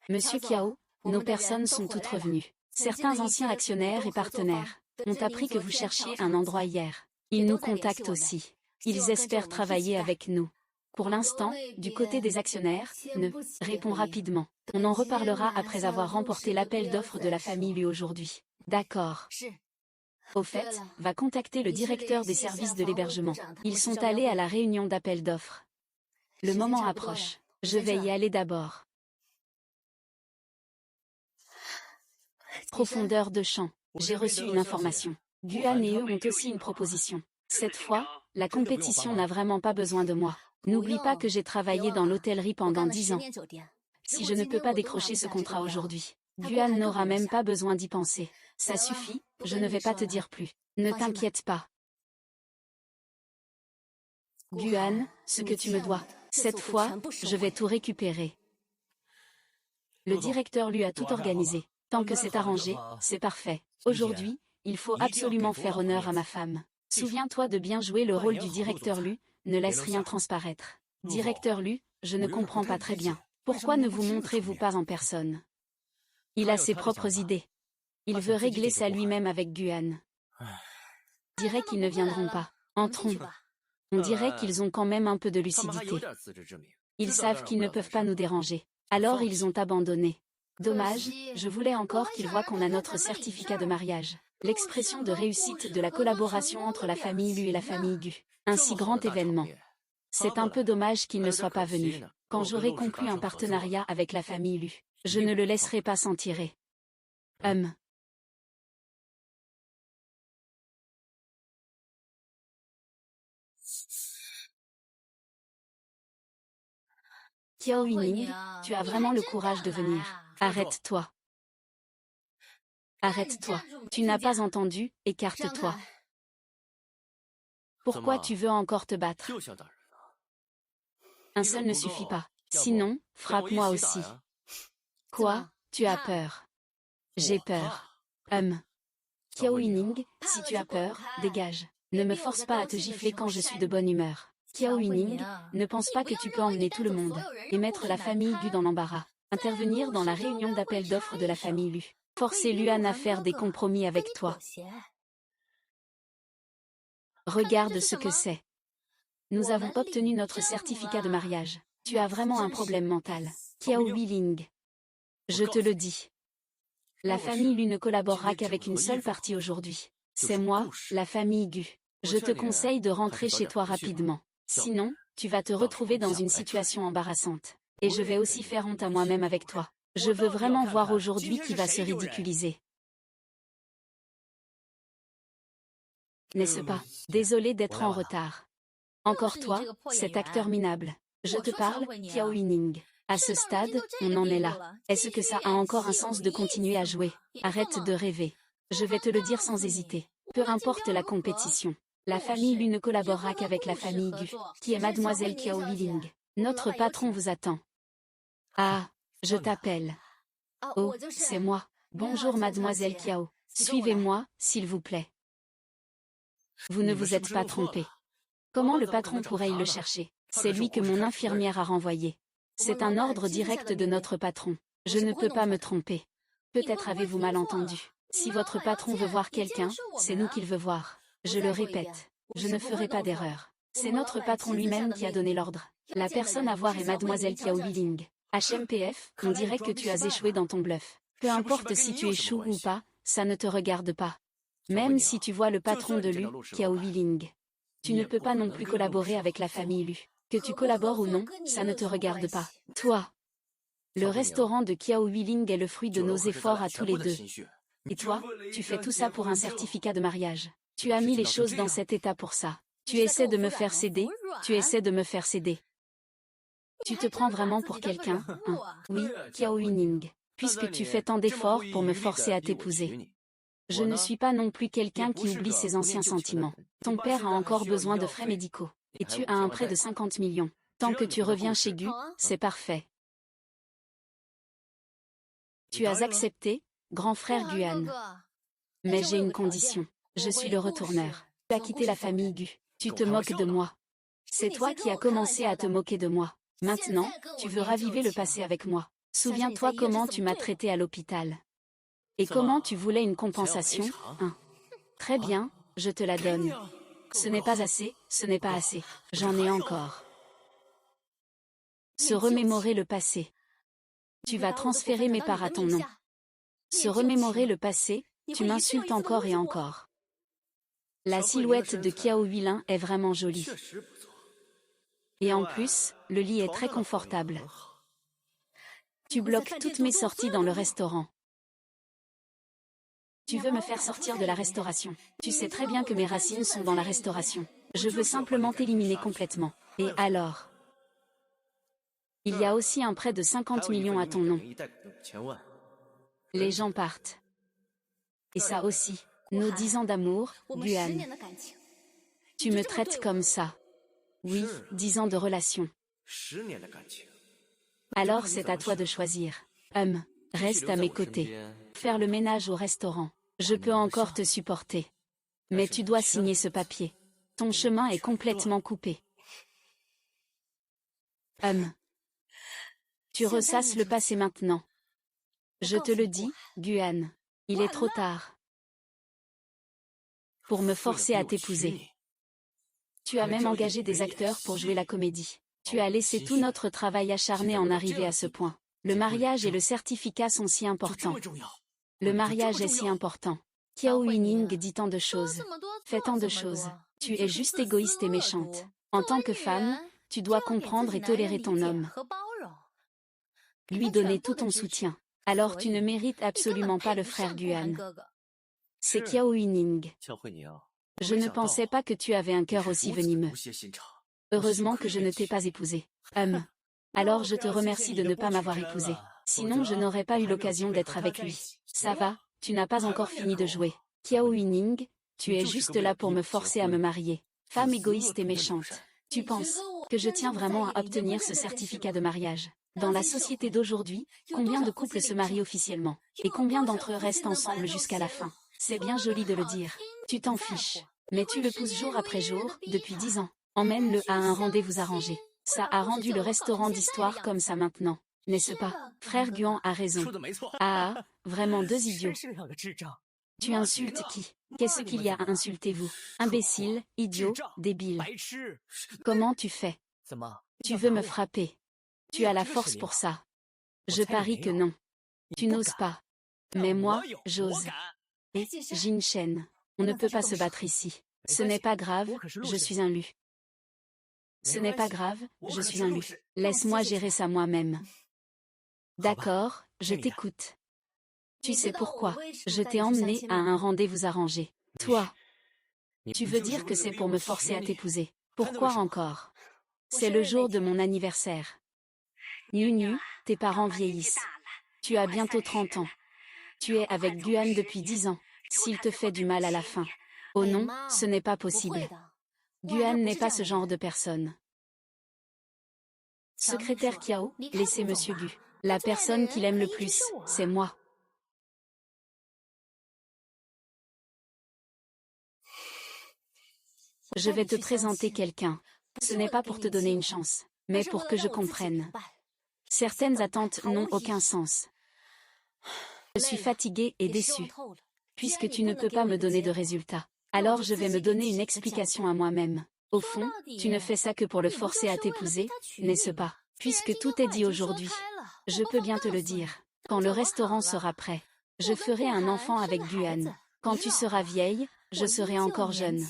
Monsieur Qiao, nos personnes sont toutes revenues. Certains anciens actionnaires et partenaires ont appris que vous cherchiez un endroit hier. Ils nous contactent aussi. Ils espèrent travailler avec nous. Pour l'instant, du côté des actionnaires, ne réponds rapidement. On en reparlera après avoir remporté l'appel d'offres de la famille Lu aujourd'hui. D'accord. Au fait, va contacter le directeur des services de l'hébergement. Ils sont allés à la réunion d'appel d'offres. Le moment approche. Je vais y aller d'abord. Profondeur de champ. J'ai reçu une information. Guan et eux ont aussi une proposition. Cette fois, la compétition n'a vraiment pas besoin de moi. N'oublie pas que j'ai travaillé dans l'hôtellerie pendant 10 ans. Si je ne peux pas décrocher ce contrat aujourd'hui, Guan n'aura même pas besoin d'y penser. Ça suffit, je ne vais pas te dire plus. Ne t'inquiète pas. Guan, ce que tu me dois. Cette fois, je vais tout récupérer. Le directeur lui a tout organisé. Tant que c'est arrangé, c'est parfait. Aujourd'hui, il faut absolument faire honneur à ma femme. Souviens-toi de bien jouer le rôle du directeur Lu, ne laisse rien transparaître. Directeur Lu, je ne comprends pas très bien. Pourquoi ne vous montrez-vous pas en personne? Il a ses propres idées. Il veut régler ça lui-même avec Guan. On dirait qu'ils ne viendront pas. Entrons. On dirait qu'ils ont quand même un peu de lucidité. Ils savent qu'ils ne peuvent pas nous déranger. Alors ils ont abandonné. Dommage, je voulais encore qu'ils voient qu'on a notre certificat de mariage. L'expression de réussite de la collaboration entre la famille Lu et la famille Gu. Un si grand événement. C'est un peu dommage qu'il ne soit pas venu. Quand j'aurai conclu un partenariat avec la famille Lu, je ne le laisserai pas s'en tirer. Qiao Yuning, tu as vraiment le courage de venir. Arrête-toi. Arrête-toi. Tu n'as pas entendu, écarte-toi. Pourquoi tu veux encore te battre? Un seul ne suffit pas. Sinon, frappe-moi aussi. Quoi? Tu as peur? J'ai peur. Qiao Yuning, si tu as peur, dégage. Ne me force pas à te gifler quand je suis de bonne humeur. Qiao Yuning, ne pense pas que tu peux emmener tout le monde et mettre la famille Gu dans l'embarras. Intervenir dans la réunion d'appel d'offres de la famille Lu. Forcer Luan à faire des compromis avec toi. Regarde ce que c'est. Nous avons obtenu notre certificat de mariage. Tu as vraiment un problème mental. Kiao Huiling. Je te le dis. La famille Lu ne collaborera qu'avec une seule partie aujourd'hui. C'est moi, la famille Gu. Je te conseille de rentrer chez toi rapidement. Sinon, tu vas te retrouver dans une situation embarrassante. Et je vais aussi faire honte à moi-même avec toi. Je veux vraiment voir aujourd'hui qui va se ridiculiser. N'est-ce pas? Désolé d'être en retard. Encore toi, cet acteur minable. Je te parle, Kiao Huining. À ce stade, on en est là. Est-ce que ça a encore un sens de continuer à jouer? Arrête de rêver. Je vais te le dire sans hésiter. Peu importe la compétition. La famille Lu ne collaborera qu'avec la famille Gu, qui est mademoiselle Kiao Huiling. Notre patron vous attend. Ah, je t'appelle. Oh, c'est moi. Bonjour mademoiselle Kiao. Suivez-moi, s'il vous plaît. Vous ne vous êtes pas trompé. Comment le patron pourrait-il le chercher? C'est lui que mon infirmière a renvoyé. C'est un ordre direct de notre patron. Je ne peux pas me tromper. Peut-être avez-vous mal entendu. Si votre patron veut voir quelqu'un, c'est nous qu'il veut voir. Je le répète, je ne ferai pas d'erreur. C'est notre patron lui-même qui a donné l'ordre. La personne à voir est mademoiselle Kiao Huiling. HMPF, on dirait que tu as échoué dans ton bluff. Peu importe si tu échoues ou pas, ça ne te regarde pas. Même si tu vois le patron de Lu, Kiao Huiling. Tu ne peux pas non plus collaborer avec la famille Lu. Que tu collabores ou non, ça ne te regarde pas. Toi. Le restaurant de Kiao Huiling est le fruit de nos efforts à tous les deux. Et toi, tu fais tout ça pour un certificat de mariage. Tu as mis les choses dans cet état pour ça. Tu essaies de me faire céder, tu essaies de me faire céder. Tu te prends vraiment pour quelqu'un, hein? Oui, Kiao Huining. Puisque tu fais tant d'efforts pour me forcer à t'épouser. Je ne suis pas non plus quelqu'un qui oublie ses anciens sentiments. Ton père a encore besoin de frais médicaux. Et tu as un prêt de 50 millions. Tant que tu reviens chez Gu, c'est parfait. Tu as accepté, grand frère Guan. Mais j'ai une condition. Je suis le retourneur. Tu as quitté la famille Gu. Tu te moques de moi. C'est toi qui as commencé à te moquer de moi. Maintenant, tu veux raviver le passé avec moi. Souviens-toi comment tu m'as traité à l'hôpital. Et comment tu voulais une compensation, hein? Très bien, je te la donne. Ce n'est pas assez, ce n'est pas assez. J'en ai encore. Se remémorer le passé. Tu vas transférer mes parts à ton nom. Se remémorer le passé, tu m'insultes encore et encore. La silhouette de Kiao Huiling est vraiment jolie. Et en plus, le lit est très confortable. Tu bloques toutes mes sorties dans le restaurant. Tu veux me faire sortir de la restauration. Tu sais très bien que mes racines sont dans la restauration. Je veux simplement t'éliminer complètement. Et alors? Il y a aussi un prêt de 50 millions à ton nom. Les gens partent. Et ça aussi. Nos 10 ans d'amour, Guan. Tu me traites comme ça. Oui, 10 ans de relation. Alors c'est à toi de choisir. Reste à mes côtés. Faire le ménage au restaurant. Je peux encore te supporter. Mais tu dois signer ce papier. Ton chemin est complètement coupé. Tu ressasses le passé maintenant. Je te le dis, Guan. Il est trop tard. Pour me forcer à t'épouser. Tu as même engagé des acteurs pour jouer la comédie. Tu as laissé tout notre travail acharné en arriver à ce point. Le mariage et le certificat sont si importants. Le mariage est si important. Kiao Huining dit tant de choses. Fait tant de choses. Tu es juste égoïste et méchante. En tant que femme, tu dois comprendre et tolérer ton homme. Lui donner tout ton soutien. Alors tu ne mérites absolument pas le frère Guan. C'est Kiao Huining. Je ne pensais pas que tu avais un cœur aussi venimeux. Heureusement que je ne t'ai pas épousé. Alors je te remercie de ne pas m'avoir épousé. Sinon je n'aurais pas eu l'occasion d'être avec lui. Ça va, tu n'as pas encore fini de jouer. Kiao Huining, tu es juste là pour me forcer à me marier. Femme égoïste et méchante. Tu penses que je tiens vraiment à obtenir ce certificat de mariage? Dans la société d'aujourd'hui, combien de couples se marient officiellement? Et combien d'entre eux restent ensemble jusqu'à la fin? C'est bien joli de le dire. Tu t'en fiches. Mais tu le pousses jour après jour, depuis 10 ans. Emmène-le à un rendez-vous arrangé. Ça a rendu le restaurant d'histoire comme ça maintenant. N'est-ce pas? Frère Guan a raison. Ah, vraiment deux idiots. Tu insultes qui? Qu'est-ce qu'il y a à insulter vous? Imbécile, idiot, débile. Comment tu fais? Tu veux me frapper? Tu as la force pour ça. Je parie que non. Tu n'oses pas. Mais moi, j'ose. Et, Jin Shen, on ne peut pas se battre ici. Ce n'est pas grave, je suis un lu. Ce n'est pas grave, je suis un lu. Laisse-moi gérer ça moi-même. D'accord, je t'écoute. Tu sais pourquoi? Je t'ai emmené à un rendez-vous arrangé. Toi, tu veux dire que c'est pour me forcer à t'épouser. Pourquoi encore? C'est le jour de mon anniversaire. Nu, tes parents vieillissent. Tu as bientôt 30 ans. Tu es avec Guan depuis 10 ans. S'il te fait du mal à la fin. Oh non, ce n'est pas possible. Guan n'est pas ce genre de personne. Secrétaire Kiao, laissez Monsieur Gu. La personne qu'il aime le plus, c'est moi. Je vais te présenter quelqu'un. Ce n'est pas pour te donner une chance, mais pour que je comprenne. Certaines attentes n'ont aucun sens. Je suis fatiguée et déçue. Puisque tu ne peux pas me donner de résultat, alors je vais me donner une explication à moi-même. Au fond, tu ne fais ça que pour le forcer à t'épouser, n'est-ce pas? Puisque tout est dit aujourd'hui. Je peux bien te le dire. Quand le restaurant sera prêt, je ferai un enfant avec Guan. Quand tu seras vieille, je serai encore jeune.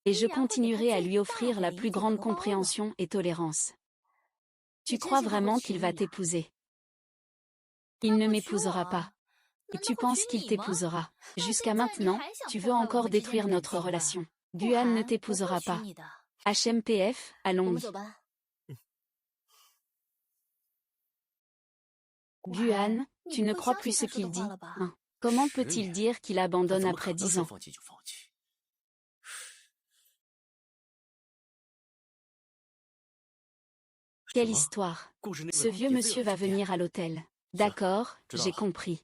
Et je continuerai à lui offrir la plus grande compréhension et tolérance. Tu crois vraiment qu'il va t'épouser? Il ne m'épousera pas. Et tu penses qu'il t'épousera? Jusqu'à maintenant, tu veux encore détruire notre relation. Guan ne t'épousera pas. HMPF, allons-y. Guan, tu ne crois plus ce qu'il dit, hein? Comment peut-il dire qu'il abandonne après 10 ans? Quelle histoire? Ce vieux monsieur va venir à l'hôtel. D'accord, j'ai compris.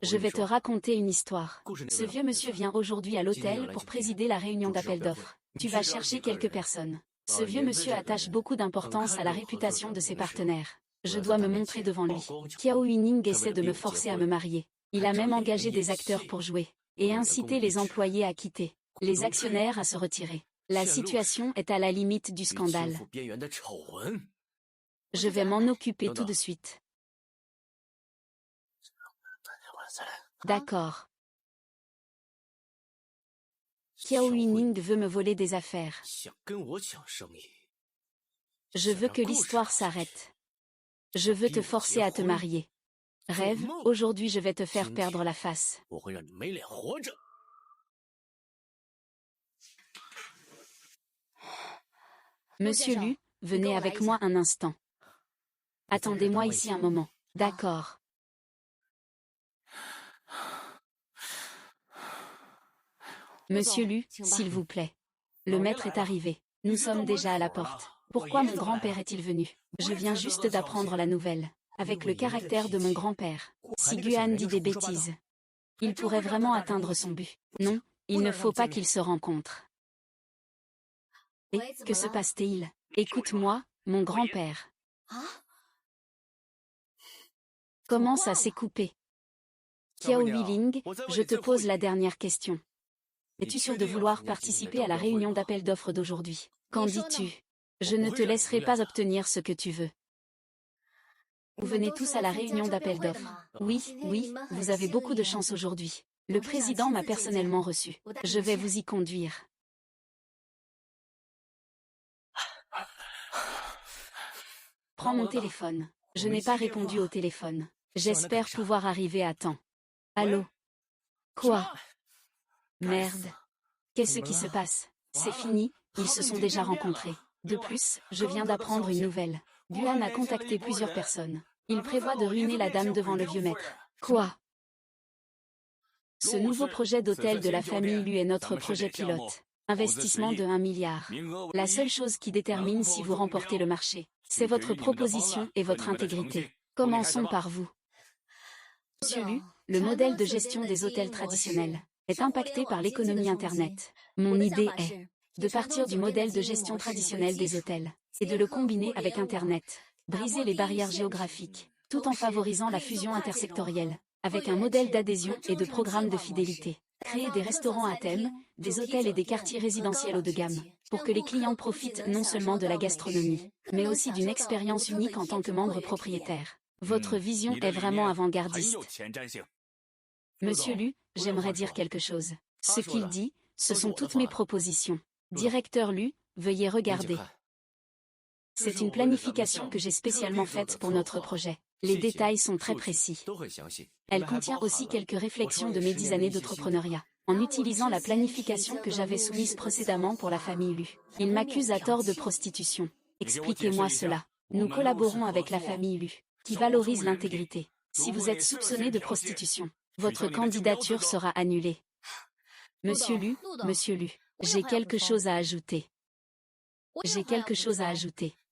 Je vais te raconter une histoire. Ce vieux monsieur vient aujourd'hui à l'hôtel pour présider la réunion d'appel d'offres. Tu vas chercher quelques personnes. Ce vieux monsieur attache beaucoup d'importance à la réputation de ses partenaires. Je dois me montrer devant lui. Kiao Yuning essaie de me forcer à me marier. Il a même engagé des acteurs pour jouer. Et incité les employés à quitter. Les actionnaires à se retirer. La situation est à la limite du scandale. Je vais m'en occuper tout de suite. D'accord. Kiao Yuning veut me voler des affaires. Je veux que l'histoire s'arrête. Je veux te forcer à te marier. Rêve, aujourd'hui je vais te faire perdre la face. Monsieur Lu, venez avec moi un instant. Attendez-moi ici un moment. D'accord. Monsieur Lu, s'il vous plaît. Le maître est arrivé. Nous sommes déjà à la porte. Pourquoi mon grand-père est-il venu? Je viens juste d'apprendre la nouvelle. Avec le caractère de mon grand-père. Si Guan dit des bêtises, il pourrait vraiment atteindre son but. Non, il ne faut pas qu'ils se rencontrent. Et, que se passe-t-il? Écoute-moi, mon grand-père. Comment ça s'est coupé? Kiao Yuling, je te pose la dernière question. Es-tu sûr de vouloir participer à la réunion d'appel d'offres d'aujourd'hui? Qu'en dis-tu? Je ne te laisserai pas obtenir ce que tu veux. Vous venez tous à la réunion d'appel d'offres. Oui, vous avez beaucoup de chance aujourd'hui. Le président m'a personnellement reçu. Je vais vous y conduire. Prends mon téléphone. Je n'ai pas répondu au téléphone. J'espère pouvoir arriver à temps. Allô? Quoi? Merde. Qu'est-ce qui se passe? C'est fini, ils se sont déjà rencontrés. De plus, je viens d'apprendre une nouvelle. Guan a contacté plusieurs personnes. Il prévoit de ruiner la dame devant le vieux maître. Quoi? Ce nouveau projet d'hôtel de la famille Lu est notre projet pilote. Investissement de 1 milliard. La seule chose qui détermine si vous remportez le marché, c'est votre proposition et votre intégrité. Commençons par vous. Monsieur Lu, le modèle de gestion des hôtels traditionnels est impacté par l'économie Internet. Mon idée est de partir du modèle de gestion traditionnel des hôtels et de le combiner avec Internet, briser les barrières géographiques, tout en favorisant la fusion intersectorielle. avec un modèle d'adhésion et de programme de fidélité. Créer des restaurants à thème, des hôtels et des quartiers résidentiels haut de gamme, pour que les clients profitent non seulement de la gastronomie, mais aussi d'une expérience unique en tant que membre propriétaire. Votre vision est vraiment avant-gardiste. Monsieur Lu, j'aimerais dire quelque chose. Ce qu'il dit, ce sont toutes mes propositions. Directeur Lu, veuillez regarder. C'est une planification que j'ai spécialement faite pour notre projet. Les détails sont très précis. Elle contient aussi quelques réflexions de mes 10 années d'entrepreneuriat. En utilisant la planification que j'avais soumise précédemment pour la famille Lu. Il m'accuse à tort de prostitution. Expliquez-moi cela. Nous collaborons avec la famille Lu, qui valorise l'intégrité. Si vous êtes soupçonné de prostitution, votre candidature sera annulée. Monsieur Lu, j'ai quelque chose à ajouter.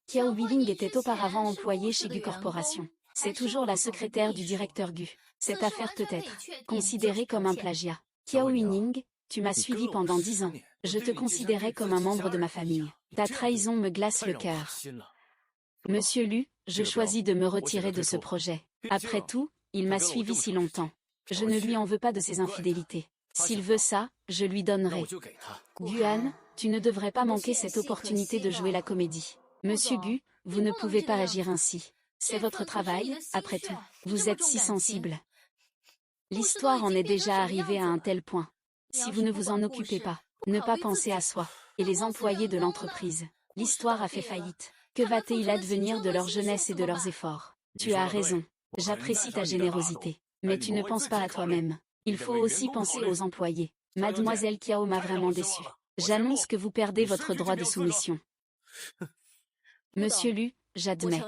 Kiao Huiling était auparavant employé chez Gu Corporation. C'est toujours la secrétaire du directeur Gu. Cette affaire peut être considérée comme un plagiat. Kiao Huiling, tu m'as suivi pendant 10 ans. Je te considérais comme un membre de ma famille. Ta trahison me glace le cœur. Monsieur Lu, je choisis de me retirer de ce projet. Après tout, il m'a suivi si longtemps. Je ne lui en veux pas de ses infidélités. S'il veut ça, je lui donnerai. Guan, tu ne devrais pas manquer cette opportunité de jouer la comédie. Monsieur Gu, vous ne pouvez pas agir ainsi. C'est votre travail, après tout. Vous êtes si sensible. L'histoire en est déjà arrivée à un tel point. Si vous ne vous en occupez pas, ne pas penser à soi, et les employés de l'entreprise. L'histoire a fait faillite. Que va-t-il advenir de leur jeunesse et de leurs efforts? Tu as raison. J'apprécie ta générosité. Mais tu ne penses pas à toi-même. Il faut aussi penser aux employés. Mademoiselle Kiao m'a vraiment déçu. J'annonce que vous perdez votre droit de soumission. Monsieur Lu, j'admets.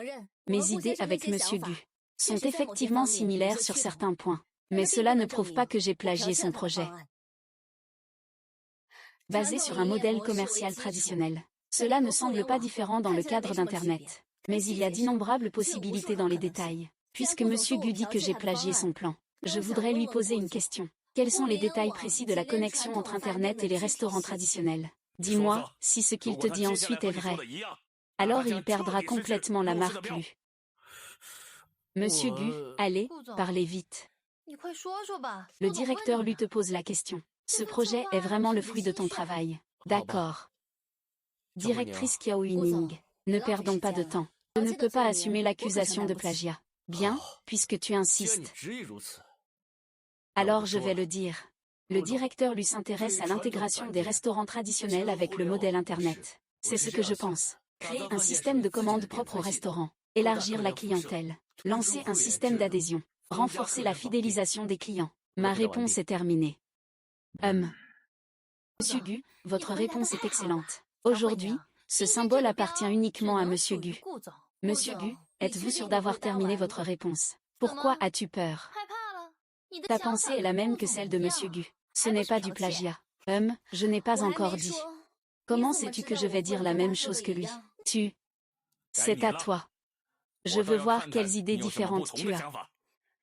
Mes idées avec Monsieur Gu sont effectivement similaires sur certains points. Mais cela ne prouve pas que j'ai plagié son projet. Basé sur un modèle commercial traditionnel. Cela ne semble pas différent dans le cadre d'Internet. Mais il y a d'innombrables possibilités dans les détails. Puisque Monsieur Gu dit que j'ai plagié son plan, je voudrais lui poser une question. Quels sont les détails précis de la connexion entre Internet et les restaurants traditionnels? Dis-moi, si ce qu'il te dit ensuite est vrai. Alors il perdra complètement la marque Lu. Monsieur Gu, allez, parlez vite. Le directeur Lu te pose la question. Ce projet est vraiment le fruit de ton travail. D'accord. Directrice Kiao Huining, ne perdons pas de temps. Je ne peux pas assumer l'accusation de plagiat. Bien, puisque tu insistes. Alors je vais le dire. Le directeur Lu s'intéresse à l'intégration des restaurants traditionnels avec le modèle Internet. C'est ce que je pense. Créer un système de commande propre au restaurant. Élargir la clientèle. Lancer un système d'adhésion. Renforcer la fidélisation des clients. Ma réponse est terminée. Monsieur Gu, votre réponse est excellente. Aujourd'hui, ce symbole appartient uniquement à Monsieur Gu. Monsieur Gu, êtes-vous sûr d'avoir terminé votre réponse? Pourquoi as-tu peur? Ta pensée est la même que celle de Monsieur Gu. Ce n'est pas du plagiat. Je n'ai pas encore dit. Comment sais-tu que je vais dire la même chose que lui? C'est à toi. Je veux voir quelles idées différentes tu as.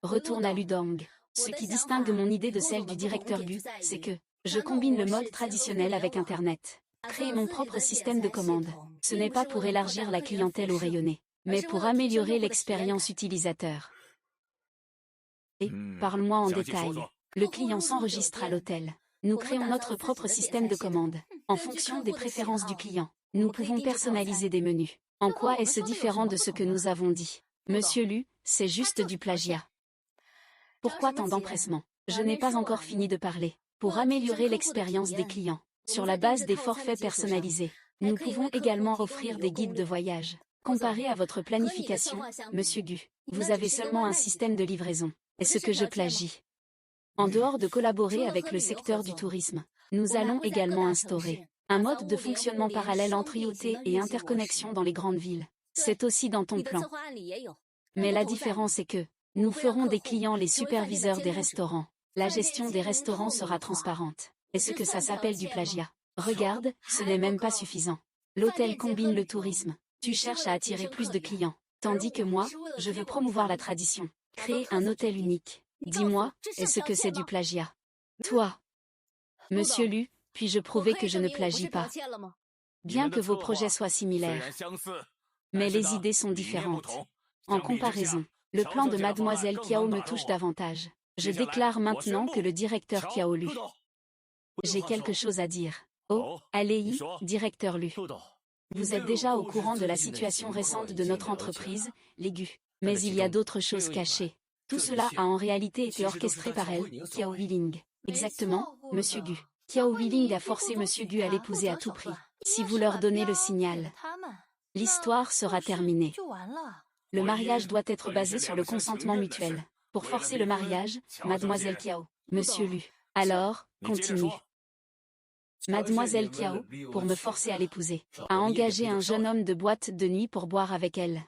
Retourne à Ludong. Ce qui distingue mon idée de celle du directeur Gu, c'est que je combine le mode traditionnel avec Internet. Créer mon propre système de commande. Ce n'est pas pour élargir la clientèle ou rayonner, mais pour améliorer l'expérience utilisateur. Et, parle-moi en détail. Le client s'enregistre à l'hôtel. Nous créons notre propre système de commande. En fonction des préférences du client, nous pouvons personnaliser des menus. En quoi est-ce différent de ce que nous avons dit? Monsieur Lu, c'est juste du plagiat. Pourquoi tant d'empressement? Je n'ai pas encore fini de parler. Pour améliorer l'expérience des clients, sur la base des forfaits personnalisés, nous pouvons également offrir des guides de voyage. Comparé à votre planification, Monsieur Gu, vous avez seulement un système de livraison. Est-ce que je plagie? En dehors de collaborer avec le secteur du tourisme, nous allons également instaurer un mode de fonctionnement parallèle entre IoT et interconnexion dans les grandes villes. C'est aussi dans ton plan. Mais la différence est que nous ferons des clients les superviseurs des restaurants. La gestion des restaurants sera transparente. Est-ce que ça s'appelle du plagiat? Regarde, ce n'est même pas suffisant. L'hôtel combine le tourisme. Tu cherches à attirer plus de clients. Tandis que moi, je veux promouvoir la tradition. Créer un hôtel unique. Dis-moi, est-ce que c'est du plagiat? Toi. Monsieur Lu, puis-je prouver que je ne plagie pas? Bien que vos projets soient similaires. Mais les idées sont différentes. En comparaison, le plan de Mademoiselle Kiao me touche davantage. Je déclare maintenant que le directeur Kiao Lu. J'ai quelque chose à dire. Oh, allez-y, directeur Lu. Vous êtes déjà au courant de la situation récente de notre entreprise, les Gu. Mais il y a d'autres choses cachées. Tout cela a en réalité été orchestré par elle, Kiao Huiling. Exactement, Monsieur Gu. Kiao Huiling a forcé Monsieur Gu à l'épouser à tout prix. Si vous leur donnez le signal, l'histoire sera terminée. Le mariage doit être basé sur le consentement mutuel. Pour forcer le mariage, Mademoiselle Kiao, Monsieur Lu. Alors, continue. Mademoiselle Kiao, pour me forcer à l'épouser, a engagé un jeune homme de boîte de nuit pour boire avec elle.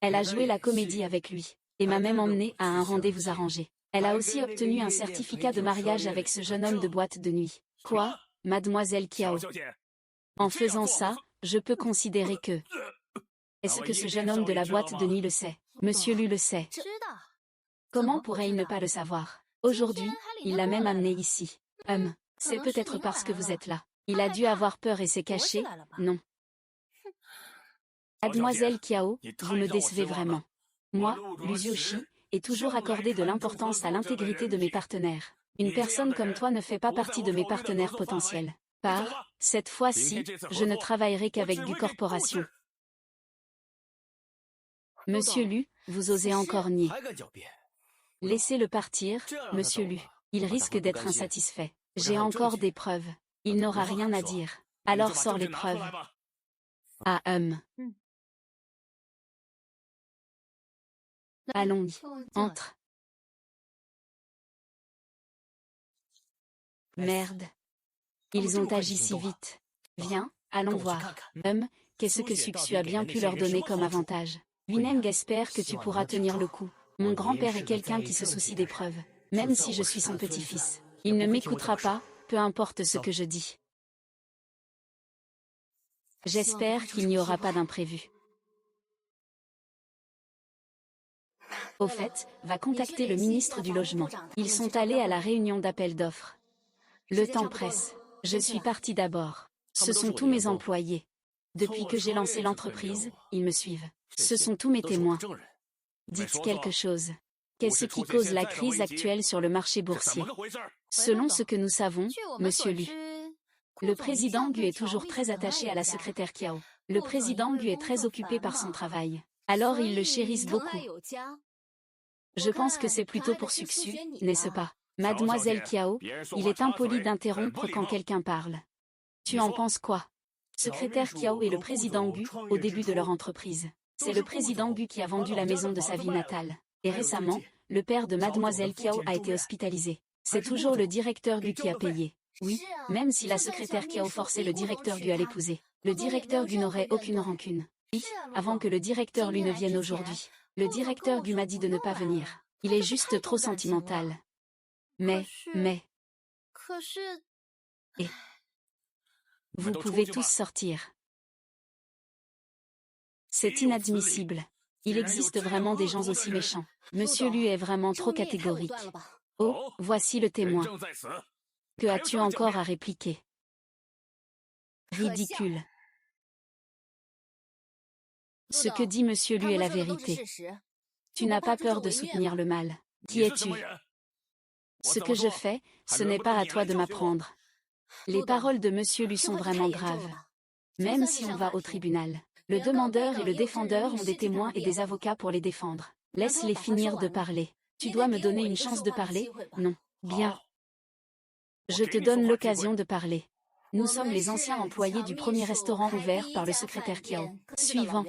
Elle a joué la comédie avec lui, et m'a même emmené à un rendez-vous arrangé. Elle a aussi obtenu un certificat de mariage avec ce jeune homme de boîte de nuit. Quoi, Mademoiselle Kiao? En faisant ça, je peux considérer que... Est-ce que ce jeune homme de la boîte de nuit le sait? Monsieur Lu le sait. Comment pourrait-il ne pas le savoir? Aujourd'hui, il l'a même amené ici. C'est peut-être parce que vous êtes là. Il a dû avoir peur et s'est caché, non? Mademoiselle Kiao, vous me décevez vraiment. Moi, Lu Zhuoxi, ai toujours accordé de l'importance à l'intégrité de mes partenaires. Une personne comme toi ne fait pas partie de mes partenaires potentiels. Cette fois-ci, je ne travaillerai qu'avec Gu Corporation. Monsieur Lu, vous osez encore nier. Laissez-le partir, Monsieur Lu. Il risque d'être insatisfait. J'ai encore des preuves. Il n'aura rien à dire. Alors sors les preuves. Ah Allons, entre. Merde. Ils ont agi si vite. Viens, allons voir. Qu'est-ce que Suxu a bien pu leur donner comme avantage? Huineng espère que tu pourras tenir le coup. Mon grand-père est quelqu'un qui se soucie des preuves. Même si je suis son petit-fils. Il ne m'écoutera pas, peu importe ce que je dis. J'espère qu'il n'y aura pas d'imprévu. Au fait, va contacter le ministre du Logement. Ils sont allés à la réunion d'appel d'offres. Le temps presse. Je suis parti d'abord. Ce sont tous mes employés. Depuis que j'ai lancé l'entreprise, ils me suivent. Ce sont tous mes témoins. Dites quelque chose. Qu'est-ce qui cause la crise actuelle sur le marché boursier? Selon ce que nous savons, Monsieur Lu, le président Gu est toujours très attaché à la secrétaire Kiao. Le président Gu est très occupé par son travail. Alors ils le chérissent beaucoup. Je pense que c'est plutôt pour Suxu, n'est-ce pas? Mademoiselle Kiao, il est impoli d'interrompre quand quelqu'un parle. Tu en penses quoi? Secrétaire Kiao et le président Gu, au début de leur entreprise. C'est le président Gu qui a vendu la maison de sa ville natale. Et récemment, le père de Mademoiselle Kiao a été hospitalisé. C'est toujours le directeur Gu qui a payé. Oui, même si la secrétaire Kiao forçait le directeur Gu à l'épouser. Le directeur Gu n'aurait aucune rancune. Oui, avant que le directeur Lu ne vienne aujourd'hui. Le directeur Gu m'a dit de ne pas venir. Il est juste trop sentimental. Mais... Et... Vous pouvez tous sortir. C'est inadmissible. Il existe vraiment des gens aussi méchants. Monsieur Lu est vraiment trop catégorique. Oh, voici le témoin. Que as-tu encore à répliquer? Ridicule. Ce que dit Monsieur Lu est la vérité. Tu n'as pas peur de soutenir le mal. Qui es-tu? Ce que je fais, ce n'est pas à toi de m'apprendre. Les paroles de Monsieur Lu sont vraiment graves. Même si on va au tribunal, le demandeur et le défendeur ont des témoins et des avocats pour les défendre. Laisse-les finir de parler. Tu dois me donner une chance de parler? Non. Bien. Je te donne l'occasion de parler. Nous sommes les anciens employés du premier restaurant ouvert par le secrétaire Kiao. Suivant.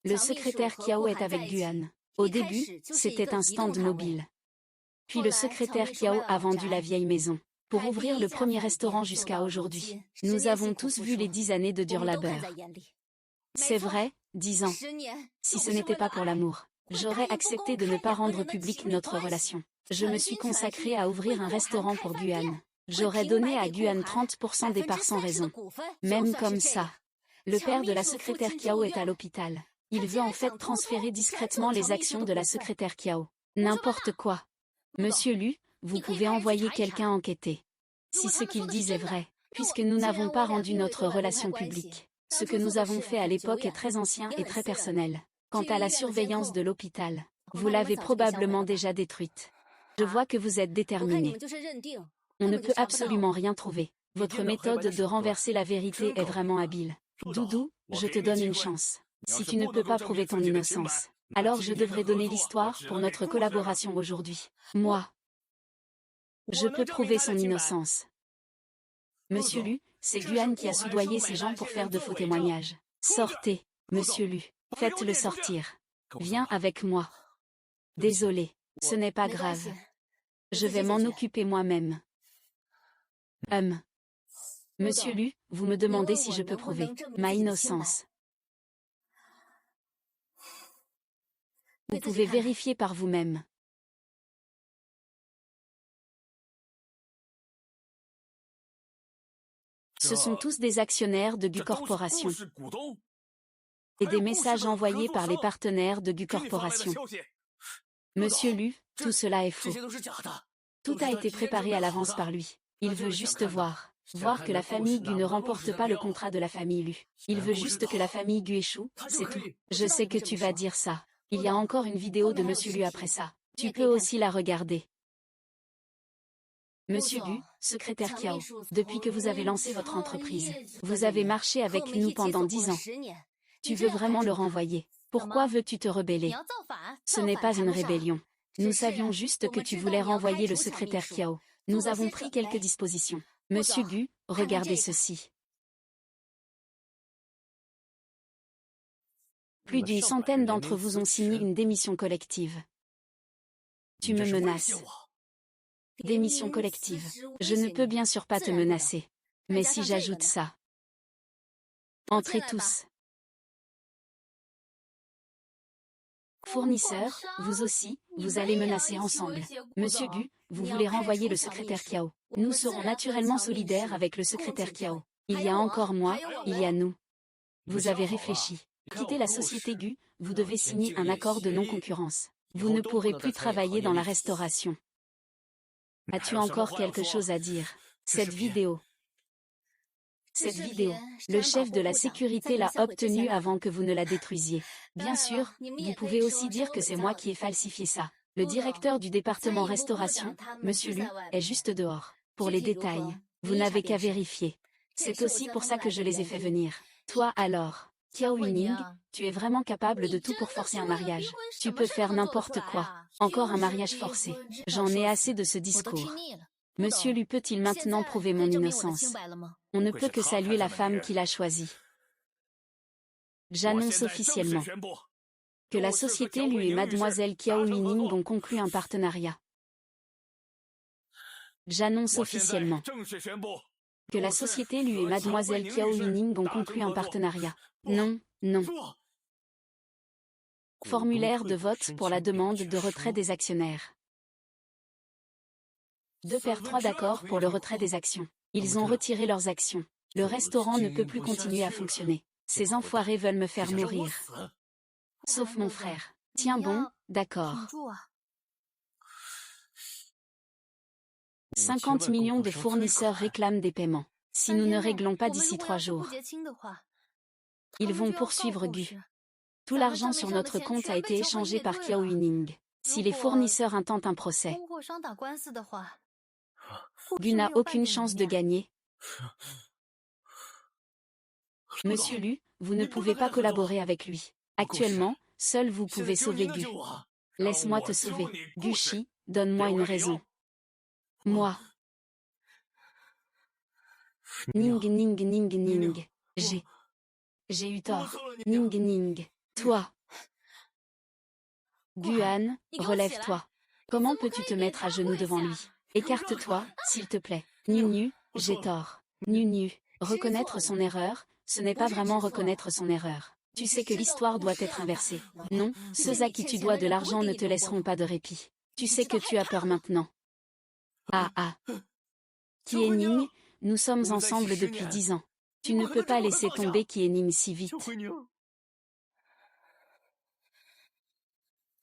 Le secrétaire Kiao est avec Guan. Au début, c'était un stand mobile. Puis le secrétaire Kiao a vendu la vieille maison. Pour ouvrir le premier restaurant jusqu'à aujourd'hui. Nous avons tous vu les 10 années de dur labeur. C'est vrai, 10 ans. Si ce n'était pas pour l'amour, j'aurais accepté de ne pas rendre publique notre relation. Je me suis consacrée à ouvrir un restaurant pour Guan. J'aurais donné à Guan 30% des parts sans raison. Même comme ça. Le père de la secrétaire Kiao est à l'hôpital. Il veut en fait transférer discrètement les actions de la secrétaire Kiao. N'importe quoi. Monsieur Lu, vous pouvez envoyer quelqu'un enquêter. Si ce qu'il dit est vrai, puisque nous n'avons pas rendu notre relation publique. Ce que nous avons fait à l'époque est très ancien et très personnel. Quant à la surveillance de l'hôpital, vous l'avez probablement déjà détruite. Je vois que vous êtes déterminé. On ne peut absolument rien trouver. Votre méthode de renverser la vérité est vraiment habile. Doudou, je te donne une chance. Si tu ne peux pas prouver ton innocence, alors je devrais donner l'histoire pour notre collaboration aujourd'hui. Moi, je peux prouver son innocence. Monsieur Lu, c'est Guan qui a soudoyé ces gens pour faire de faux témoignages. Sortez, Monsieur Lu. Faites-le sortir. Viens avec moi. Désolé, ce n'est pas grave. Je vais m'en occuper moi-même. Monsieur Lu, vous me demandez si je peux prouver ma innocence. Vous pouvez vérifier par vous-même. Ce sont tous des actionnaires de Gu Corporation. Et des messages envoyés par les partenaires de Gu Corporation. Monsieur Lu, tout cela est faux. Tout a été préparé à l'avance par lui. Il veut juste voir que la famille Gu ne remporte pas le contrat de la famille Lu. Il veut juste que la famille Gu échoue, c'est tout. Je sais que tu vas dire ça. Il y a encore une vidéo de Monsieur Lu après ça. Tu peux aussi la regarder. Monsieur Gu, secrétaire Kiao, depuis que vous avez lancé votre entreprise, vous avez marché avec nous pendant 10 ans. Tu veux vraiment le renvoyer. Pourquoi veux-tu te rebeller? Ce n'est pas une rébellion. Nous savions juste que tu voulais renvoyer le secrétaire Kiao. Nous avons pris quelques dispositions. Monsieur Gu, regardez ceci. Plus d'une centaine d'entre vous ont signé une démission collective. Tu me menaces. Démission collective. Je ne peux bien sûr pas te menacer. Mais si j'ajoute ça. Entrez tous. Fournisseurs, vous aussi, vous allez menacer ensemble. Monsieur Gu, vous voulez renvoyer le secrétaire Kiao. Nous serons naturellement solidaires avec le secrétaire Kiao. Il y a encore moi, il y a nous. Vous avez réfléchi. Quittez la société Gu, vous devez signer un accord de non-concurrence. Vous ne pourrez plus travailler dans la restauration. As-tu encore quelque chose à dire? Cette vidéo, le chef de la sécurité l'a obtenue avant que vous ne la détruisiez. Bien sûr, vous pouvez aussi dire que c'est moi qui ai falsifié ça. Le directeur du département restauration, Monsieur Lu, est juste dehors. Pour les détails, vous n'avez qu'à vérifier. C'est aussi pour ça que je les ai fait venir. Toi alors, Kiao Yuning, tu es vraiment capable de tout pour forcer un mariage. Tu peux faire n'importe quoi. Encore un mariage forcé. J'en ai assez de ce discours. Monsieur Lu peut-il maintenant prouver mon innocence? On ne peut que saluer la femme qu'il a choisie. J'annonce officiellement que la société Lu et Mademoiselle Kiao Yuning ont conclu un partenariat. J'annonce officiellement que la société Lu et Mademoiselle Kiao Yuning ont conclu un partenariat. Non, non. Formulaire de vote pour la demande de retrait des actionnaires. 2 paires 3 d'accord pour le retrait des actions. Ils ont retiré leurs actions. Le restaurant ne peut plus continuer à fonctionner. Ces enfoirés veulent me faire mourir. Sauf mon frère. Tiens bon, d'accord. 50 millions de fournisseurs réclament des paiements. Si nous ne réglons pas d'ici 3 jours, ils vont poursuivre Gu. Tout l'argent sur notre compte a été échangé par Kiao Yuning. Si les fournisseurs intentent un procès, Gu n'a aucune chance de gagner. Monsieur Lu, vous ne pouvez pas collaborer avec lui. Actuellement, seul vous pouvez sauver Gu. Laisse-moi te sauver. Gu Shi, donne-moi une raison. Moi. Ning ning ning ning. J'ai eu tort. Ning ning. Toi. Guan, relève-toi. Comment peux-tu te mettre à genoux devant lui? Écarte-toi, s'il te plaît. Nunu, j'ai tort. Nunu, reconnaître son erreur, ce n'est pas vraiment reconnaître son erreur. Tu sais que l'histoire doit être inversée. Non, ceux à qui tu dois de l'argent ne te laisseront pas de répit. Tu sais que tu as peur maintenant. Ah ah. Kiening, nous sommes ensemble depuis 10 ans. Tu ne peux pas laisser tomber Kiening si vite.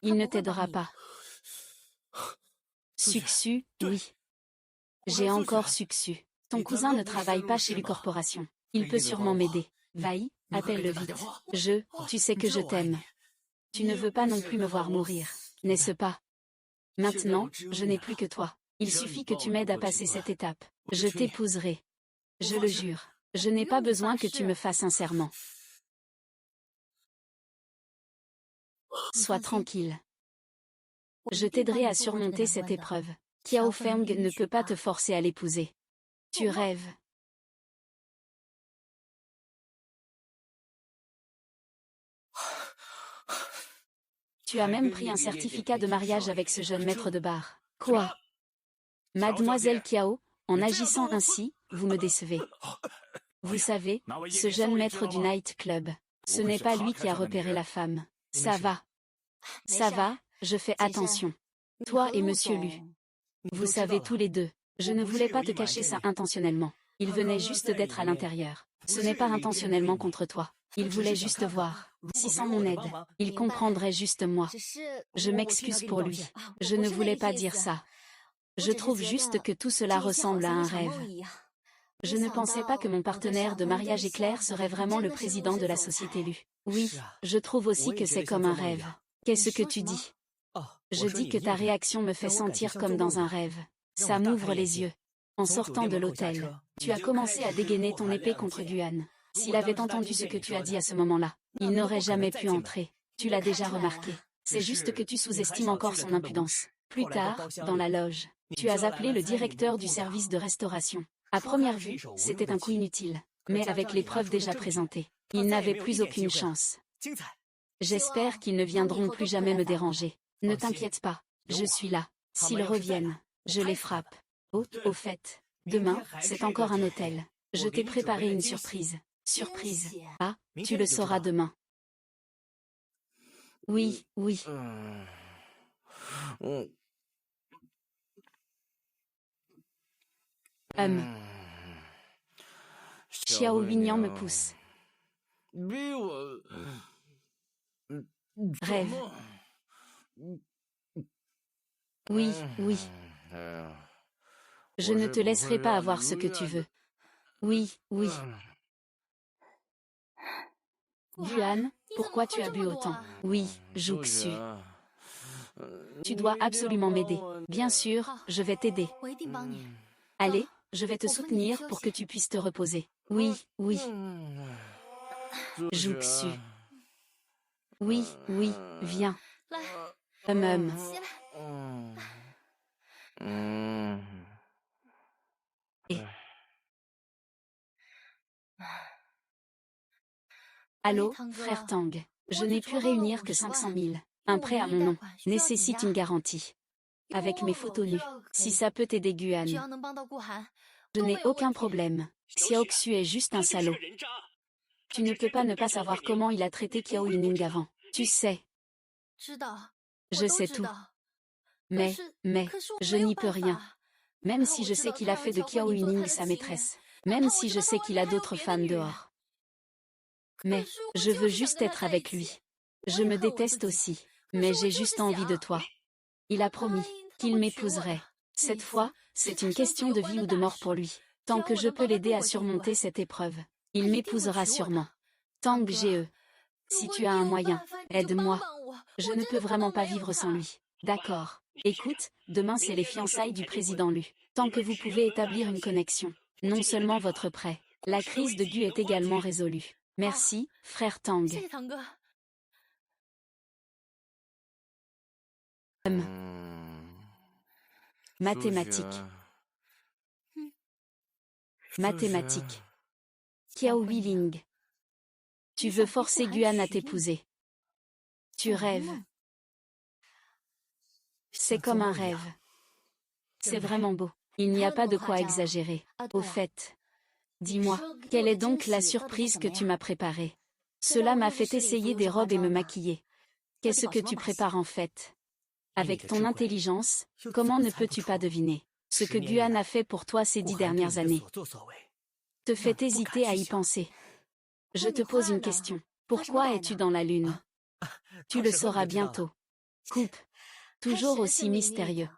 Il ne t'aidera pas. Sucsu, oui. J'ai encore Sucsu. Ton cousin ne travaille pas chez Lu Corporation. Il peut sûrement m'aider. Vaï, appelle-le vite. Tu sais que je t'aime. Tu ne veux pas non plus me voir mourir, n'est-ce pas? Maintenant, je n'ai plus que toi. Il suffit que tu m'aides à passer cette étape. Je t'épouserai. Je le jure. Je n'ai pas besoin que tu me fasses un serment. Sois tranquille. Je t'aiderai à surmonter cette épreuve. Qiao Feng ne peut pas te forcer à l'épouser. Tu rêves. Tu as même pris un certificat de mariage avec ce jeune maître de bar. Quoi? Mademoiselle Qiao, en agissant ainsi, vous me décevez. Vous savez, ce jeune maître du night club, ce n'est pas lui qui a repéré la femme. Ça va. Ça va, je fais attention. Toi et Monsieur Lu. Vous savez tous les deux, je ne voulais pas te cacher ça intentionnellement. Il venait juste d'être à l'intérieur. Ce n'est pas intentionnellement contre toi. Il voulait juste voir. Si sans mon aide, il comprendrait juste moi. Je m'excuse pour lui. Je ne voulais pas dire ça. Je trouve juste que tout cela ressemble à un rêve. Je ne pensais pas que mon partenaire de mariage éclair serait vraiment le président de la société Lu. Oui, je trouve aussi que c'est comme un rêve. Qu'est-ce que tu dis? Je dis que ta réaction me fait sentir comme dans un rêve. Ça m'ouvre les yeux. En sortant de l'hôtel, tu as commencé à dégainer ton épée contre Guan. S'il avait entendu ce que tu as dit à ce moment-là, il n'aurait jamais pu entrer. Tu l'as déjà remarqué. C'est juste que tu sous-estimes encore son impudence. Plus tard, dans la loge, tu as appelé le directeur du service de restauration. À première vue, c'était un coup inutile. Mais avec les preuves déjà présentées, il n'avait plus aucune chance. J'espère qu'ils ne viendront plus jamais me déranger. Ne t'inquiète pas, je suis là. S'ils reviennent, je les frappe. Oh, au fait, demain, c'est encore un hôtel. Je t'ai préparé une surprise. Surprise. Ah, tu le sauras demain. Oui, oui. Xiao Huignan me pousse. Rêve. Oui, oui. Je ne te laisserai pas avoir ce que tu veux. Oui, oui. Guan, pourquoi tu as bu autant? Oui, Juxu. Tu dois absolument m'aider. Bien sûr, je vais t'aider. Allez, je vais te soutenir pour que tu puisses te reposer. Oui, oui. Juxu. Oui, oui, viens. Hum. Allô, frère Tang. Je n'ai pu réunir que 500 000. Un prêt à mon nom nécessite une garantie. Avec mes photos nues. Si ça peut t'aider, Guan. Je n'ai aucun problème. Xiaoxu est juste un salaud. Tu ne peux pas ne pas savoir comment il a traité Qiao Yining avant. Tu sais. Je sais tout. Mais, je n'y peux rien. Même si je sais qu'il a fait de Qiao Yining sa maîtresse. Même si je sais qu'il a d'autres femmes dehors. Mais, je veux juste être avec lui. Je me déteste aussi. Mais j'ai juste envie de toi. Il a promis qu'il m'épouserait. Cette fois, c'est une question de vie ou de mort pour lui. Tant que je peux l'aider à surmonter cette épreuve, il m'épousera sûrement. Tang Ge. Si tu as un moyen, aide-moi. Je ne peux vraiment pas vivre sans lui. D'accord. Écoute, demain c'est les fiançailles du président Lu. Tant que vous pouvez établir une connexion, non seulement votre prêt, la crise de Gu est également résolue. Merci, frère Tang. Mathématiques. Mathématiques. Qiao Huiling. Tu veux forcer Guan à t'épouser. Tu rêves. C'est comme un rêve. C'est vraiment beau. Il n'y a pas de quoi exagérer. Au fait, dis-moi, quelle est donc la surprise que tu m'as préparée? Cela m'a fait essayer des robes et me maquiller. Qu'est-ce que tu prépares en fait? Avec ton intelligence, comment ne peux-tu pas deviner ce que Guan a fait pour toi ces 10 dernières années? Te fait hésiter à y penser. Je te pose une question. Pourquoi es-tu dans la lune? Tu le sauras bientôt. Coupe. Toujours aussi mystérieux.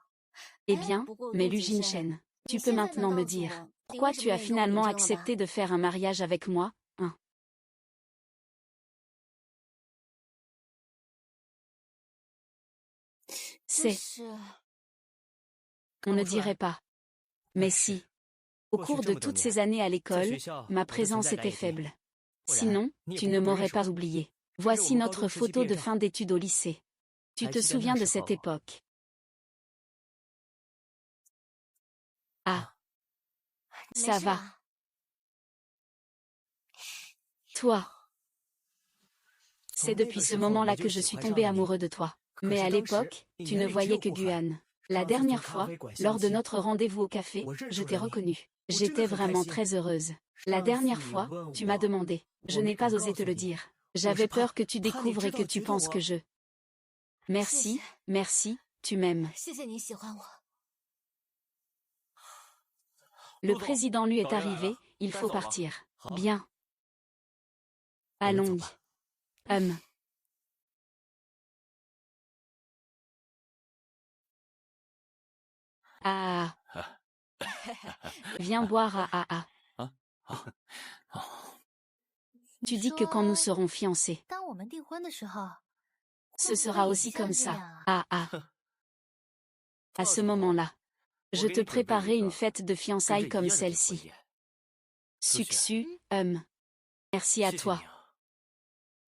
Eh bien, mais Lu Jinshen, tu peux maintenant me dire, pourquoi tu as finalement accepté de faire un mariage avec moi? C'est... On ne dirait pas. Mais si. Au cours de toutes ces années à l'école, ma présence était faible. Sinon, tu ne m'aurais pas oublié. Voici notre photo de fin d'études au lycée. Tu te souviens de cette époque? Ah, ça va. Toi. C'est depuis ce moment-là que je suis tombé amoureux de toi. Mais à l'époque, tu ne voyais que Guan. La dernière fois, lors de notre rendez-vous au café, je t'ai reconnue. J'étais vraiment très heureuse. La dernière fois, tu m'as demandé. Je n'ai pas osé te le dire. J'avais peur que tu découvres et que tu penses que je... Merci, merci, tu m'aimes. Le président lui est arrivé, il faut partir. Bien. Allons-y. Ah. Viens boire Tu dis que quand nous serons fiancés, ce sera aussi comme ça. À ce moment-là, je te préparerai une fête de fiançailles comme celle-ci. Succu, Merci à toi.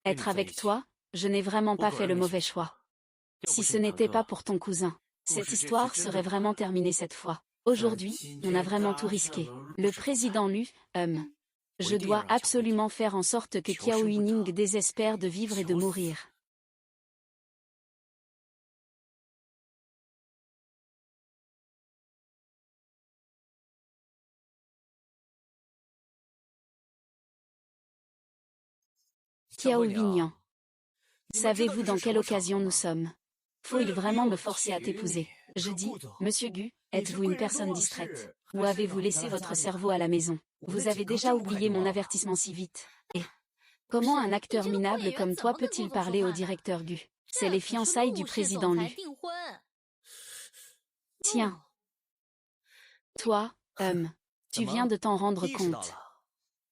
Être avec toi, je n'ai vraiment pas fait le mauvais choix. Si ce n'était pas pour ton cousin, cette histoire serait vraiment terminée cette fois. Aujourd'hui, on a vraiment tout risqué. Le président Lu, Je dois absolument faire en sorte que Qiao Yuning désespère de vivre et de mourir. Qiao Yuning. Savez-vous dans quelle occasion nous sommes? Faut-il vraiment me forcer à t'épouser? Je dis, Monsieur Gu, êtes-vous une personne distraite? Ou avez-vous laissé votre cerveau à la maison? Vous avez déjà oublié mon avertissement si vite. Et comment un acteur minable comme toi peut-il parler au directeur Gu? C'est les fiançailles du président Lu. Tiens. Toi, tu viens de t'en rendre compte.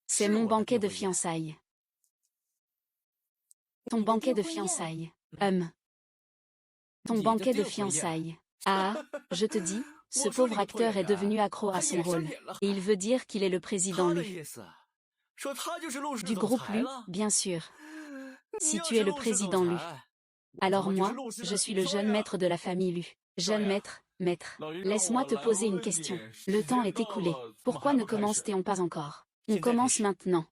C'est mon banquet de fiançailles. Ton banquet de fiançailles. Ton banquet de fiançailles. Ah, je te dis, ce pauvre acteur est devenu accro à son rôle. Et il veut dire qu'il est le président Lu. Du groupe Lu, bien sûr. Si tu es le président Lu. Alors moi, je suis le jeune maître de la famille Lu. Jeune maître, laisse-moi te poser une question. Le temps est écoulé. Pourquoi ne commence-t-on pas encore? On commence maintenant.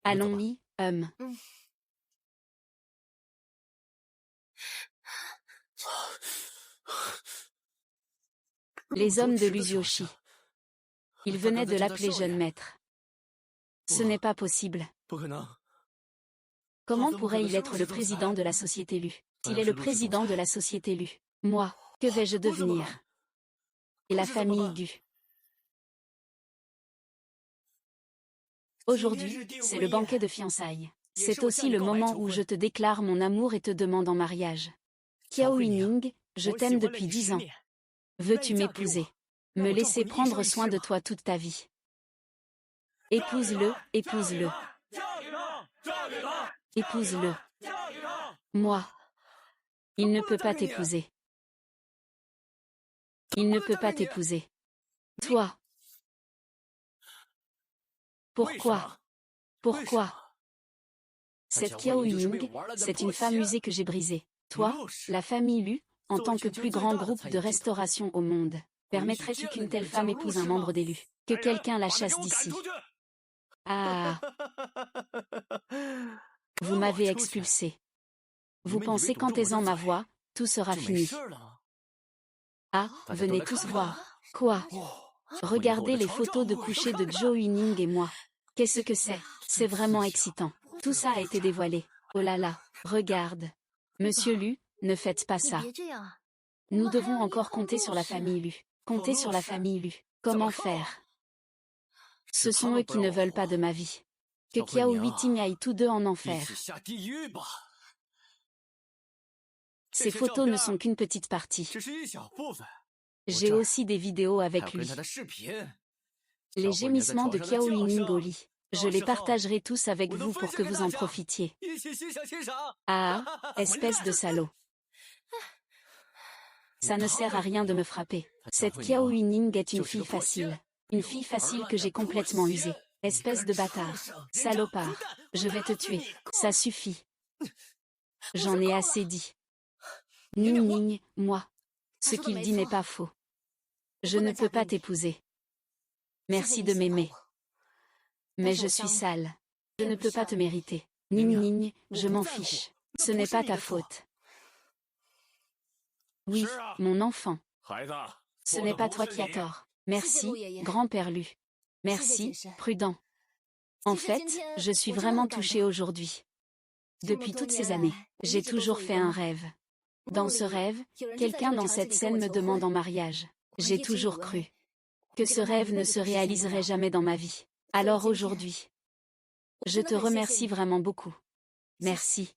Allons-y, Les hommes de l'Uzioshi. Ils venaient de l'appeler jeune maître. Ce n'est pas possible. Comment pourrait-il être le président de la société Lu? S'il est le président de la société Lu, moi, que vais-je devenir? Et la famille Gu. Aujourd'hui, c'est le banquet de fiançailles. C'est aussi le moment où je te déclare mon amour et te demande en mariage. Qiao Yuning, je t'aime depuis 10 ans. Veux-tu m'épouser? Me laisser prendre soin de toi toute ta vie. Épouse-le, épouse-le. Épouse-le. Moi. Il ne peut pas t'épouser. Il ne peut pas t'épouser. Toi. Pourquoi? Pourquoi? Cette Qiao Yuning, c'est une femme usée que j'ai brisée. Toi, la famille Lu, en tant que plus grand groupe de restauration au monde, permettrais-tu qu'une telle femme épouse un membre d'élu? Que quelqu'un la chasse d'ici? Ah! Vous m'avez expulsé. Vous pensez qu'en taisant ma voix, tout sera fini. Ah, venez tous voir. Quoi? Regardez les photos de coucher de Zhou Yuning et moi. Qu'est-ce que c'est? C'est vraiment excitant. Tout ça a été dévoilé. Oh là là, regarde. Monsieur Lu, ne faites pas ça. Nous devons encore compter sur la famille Lu. Compter sur la famille Lu. Comment faire? Ce sont eux qui ne veulent pas de ma vie. Que Qiao Yuting aillent tous deux en enfer. Ces photos ne sont qu'une petite partie. J'ai aussi des vidéos avec lui. Les gémissements de Qiao Yuning au lit. Je les partagerai tous avec vous pour que vous en profitiez. Ah, espèce de salaud. Ça ne sert à rien de me frapper. Cette Qiao Yuning est une fille facile. Une fille facile que j'ai complètement usée. Espèce de bâtard. Salopard. Je vais te tuer. Ça suffit. J'en ai assez dit. Ning Ning, moi. Ce qu'il dit n'est pas faux. Je ne peux pas t'épouser. Merci de m'aimer. Mais je suis sale. Je ne peux pas te mériter. Ning Ning, je m'en fiche. Ce n'est pas ta faute. Oui, mon enfant. Ce n'est pas toi qui as tort. Merci, grand-père Lu. Merci, prudent. En fait, je suis vraiment touchée aujourd'hui. Depuis toutes ces années, j'ai toujours fait un rêve. Dans ce rêve, quelqu'un dans cette scène me demande en mariage. J'ai toujours cru que ce rêve ne se réaliserait jamais dans ma vie. Alors aujourd'hui, je te remercie vraiment beaucoup. Merci.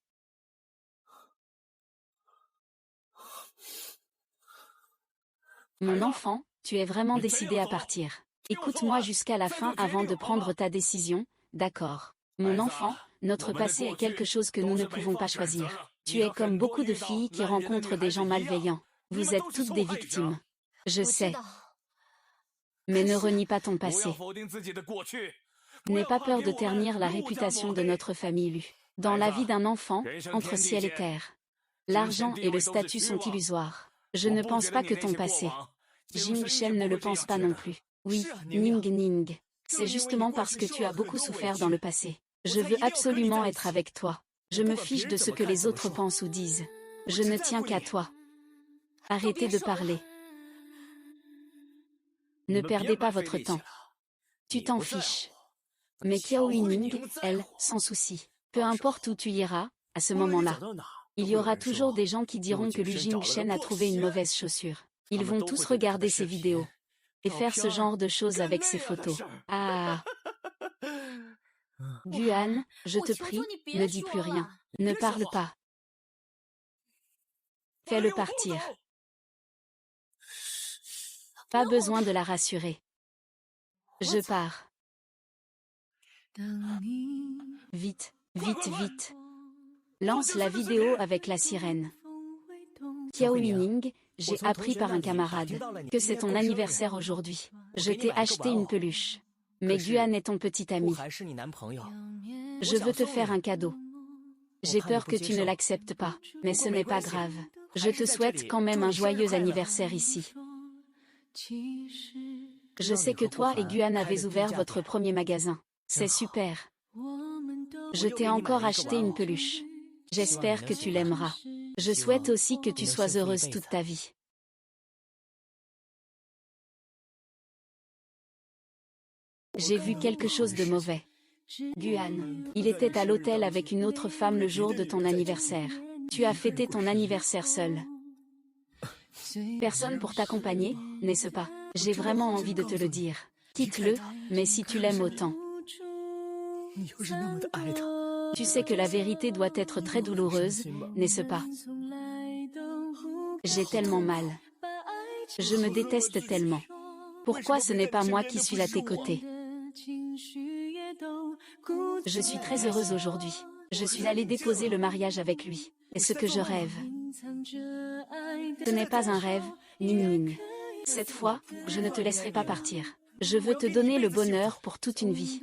Mon enfant, tu es vraiment décidé à partir. Écoute-moi jusqu'à la fin avant de prendre ta décision, d'accord? Mon enfant, notre passé est quelque chose que nous ne pouvons pas choisir. Tu es comme beaucoup de filles qui rencontrent des gens malveillants. Vous êtes toutes des victimes. Je sais. Mais ne renie pas ton passé. N'aie pas peur de ternir la réputation de notre famille Lu. Dans la vie d'un enfant, entre ciel et terre, l'argent et le statut sont illusoires. Je ne pense pas que ton passé. Jing Shen ne le pense pas non plus. Oui, Ning Ning. C'est justement parce que tu as beaucoup souffert dans le passé. Je veux absolument être avec toi. Je me fiche de ce que les autres pensent ou disent. Je ne tiens qu'à toi. Arrêtez de parler. Ne perdez pas votre temps. Tu t'en fiches. Mais Qiao Yuning, elle, sans souci. Peu importe où tu iras, à ce moment-là, il y aura toujours des gens qui diront que Lu Jingshen a trouvé une mauvaise chaussure. Ils vont tous regarder ses vidéos et faire ce genre de choses avec ses photos. Ah. Guan, je te prie, ne dis plus rien. Ne parle pas. Fais-le partir. Pas besoin de la rassurer. Je pars. Vite, vite, vite. Lance la vidéo avec la sirène. Qiao Yuning, j'ai appris par un camarade que c'est ton anniversaire aujourd'hui. Je t'ai acheté une peluche. Mais Guan est ton petit ami. Je veux te faire un cadeau. J'ai peur que tu ne l'acceptes pas, mais ce n'est pas grave. Je te souhaite quand même un joyeux anniversaire ici. Je sais que toi et Guan avez ouvert votre premier magasin. C'est super. Je t'ai encore acheté une peluche. J'espère que tu l'aimeras. Je souhaite aussi que tu sois heureuse toute ta vie. J'ai vu quelque chose de mauvais. Guan, il était à l'hôtel avec une autre femme le jour de ton anniversaire. Tu as fêté ton anniversaire seul. Personne pour t'accompagner, n'est-ce pas? J'ai vraiment envie de te le dire. Quitte-le, mais si tu l'aimes autant. Tu sais que la vérité doit être très douloureuse, n'est-ce pas? J'ai tellement mal. Je me déteste tellement. Pourquoi ce n'est pas moi qui suis à tes côtés? Je suis très heureuse aujourd'hui. Je suis allée déposer le mariage avec lui. Et ce que je rêve. Ce n'est pas un rêve, Ning Ning. Cette fois, je ne te laisserai pas partir. Je veux te donner le bonheur pour toute une vie.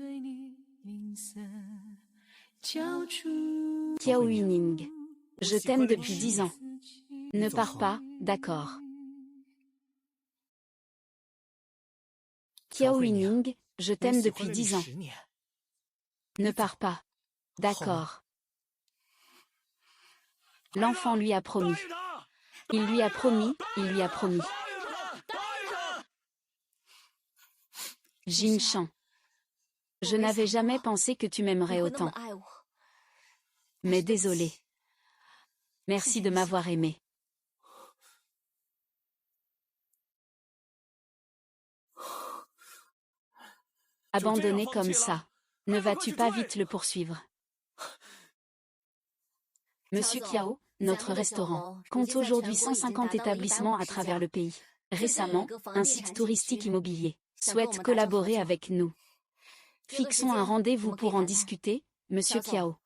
Qiao Yuning. Je t'aime depuis 10 ans. Ne pars pas, d'accord. Qiao Yuning, je t'aime depuis 10 ans. Ne pars pas. D'accord. L'enfant lui a promis. Il lui a promis, il lui a promis. Jingshan. Je n'avais jamais pensé que tu m'aimerais autant. Mais désolé. Merci de m'avoir aimé. Abandonné comme ça. Ne vas-tu pas vite le poursuivre? Monsieur Qiao, notre restaurant, compte aujourd'hui 150 établissements à travers le pays. Récemment, un site touristique immobilier souhaite collaborer avec nous. Fixons un rendez-vous pour en discuter, Monsieur Kiao.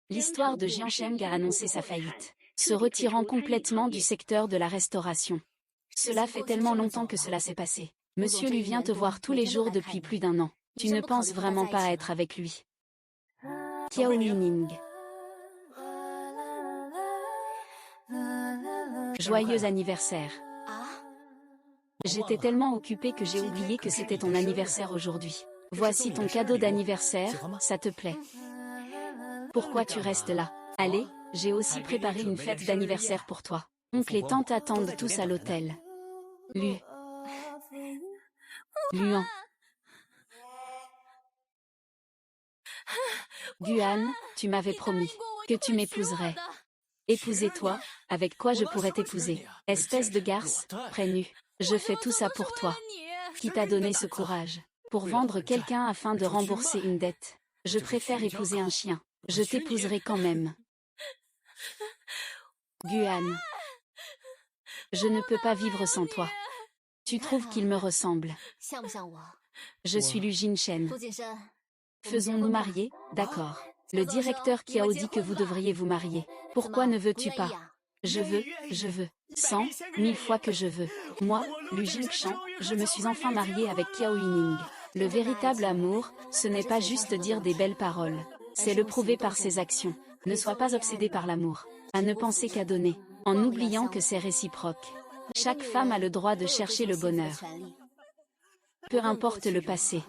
L'histoire de Jiang Sheng a annoncé sa faillite, se retirant complètement du secteur de la restauration. Cela fait tellement longtemps que cela s'est passé. Monsieur Lu vient te voir tous les jours depuis plus d'1 an. Tu ne penses vraiment pas être avec lui. Kiao Yining. Joyeux anniversaire. J'étais tellement occupée que j'ai oublié que c'était ton anniversaire aujourd'hui. Voici ton cadeau d'anniversaire, ça te plaît? Pourquoi tu restes là? Allez, j'ai aussi préparé une fête d'anniversaire pour toi. Oncle et tante attendent tous à l'hôtel. Luan. Guan, tu m'avais promis que tu m'épouserais. Épouser toi, avec quoi je pourrais t'épouser? Espèce de garce, prénu. Je fais tout ça pour toi. Qui t'a donné ce courage? Pour vendre quelqu'un afin de rembourser une dette. Je préfère épouser un chien. Je t'épouserai quand même. Guan. Je ne peux pas vivre sans toi. Tu trouves qu'il me ressemble? Je suis Lu Jinshen. Faisons-nous marier, d'accord. Le directeur Kiao dit que vous devriez vous marier. Pourquoi ne veux-tu pas? Je veux. 100 000 fois que je veux. Moi, Lu Jingshan, je me suis enfin mariée avec Kiao Yining. Le véritable amour, ce n'est pas juste dire des belles paroles. C'est le prouver par ses actions. Ne sois pas obsédé par l'amour. À ne penser qu'à donner, en oubliant que c'est réciproque. Chaque femme a le droit de chercher le bonheur. Peu importe le passé.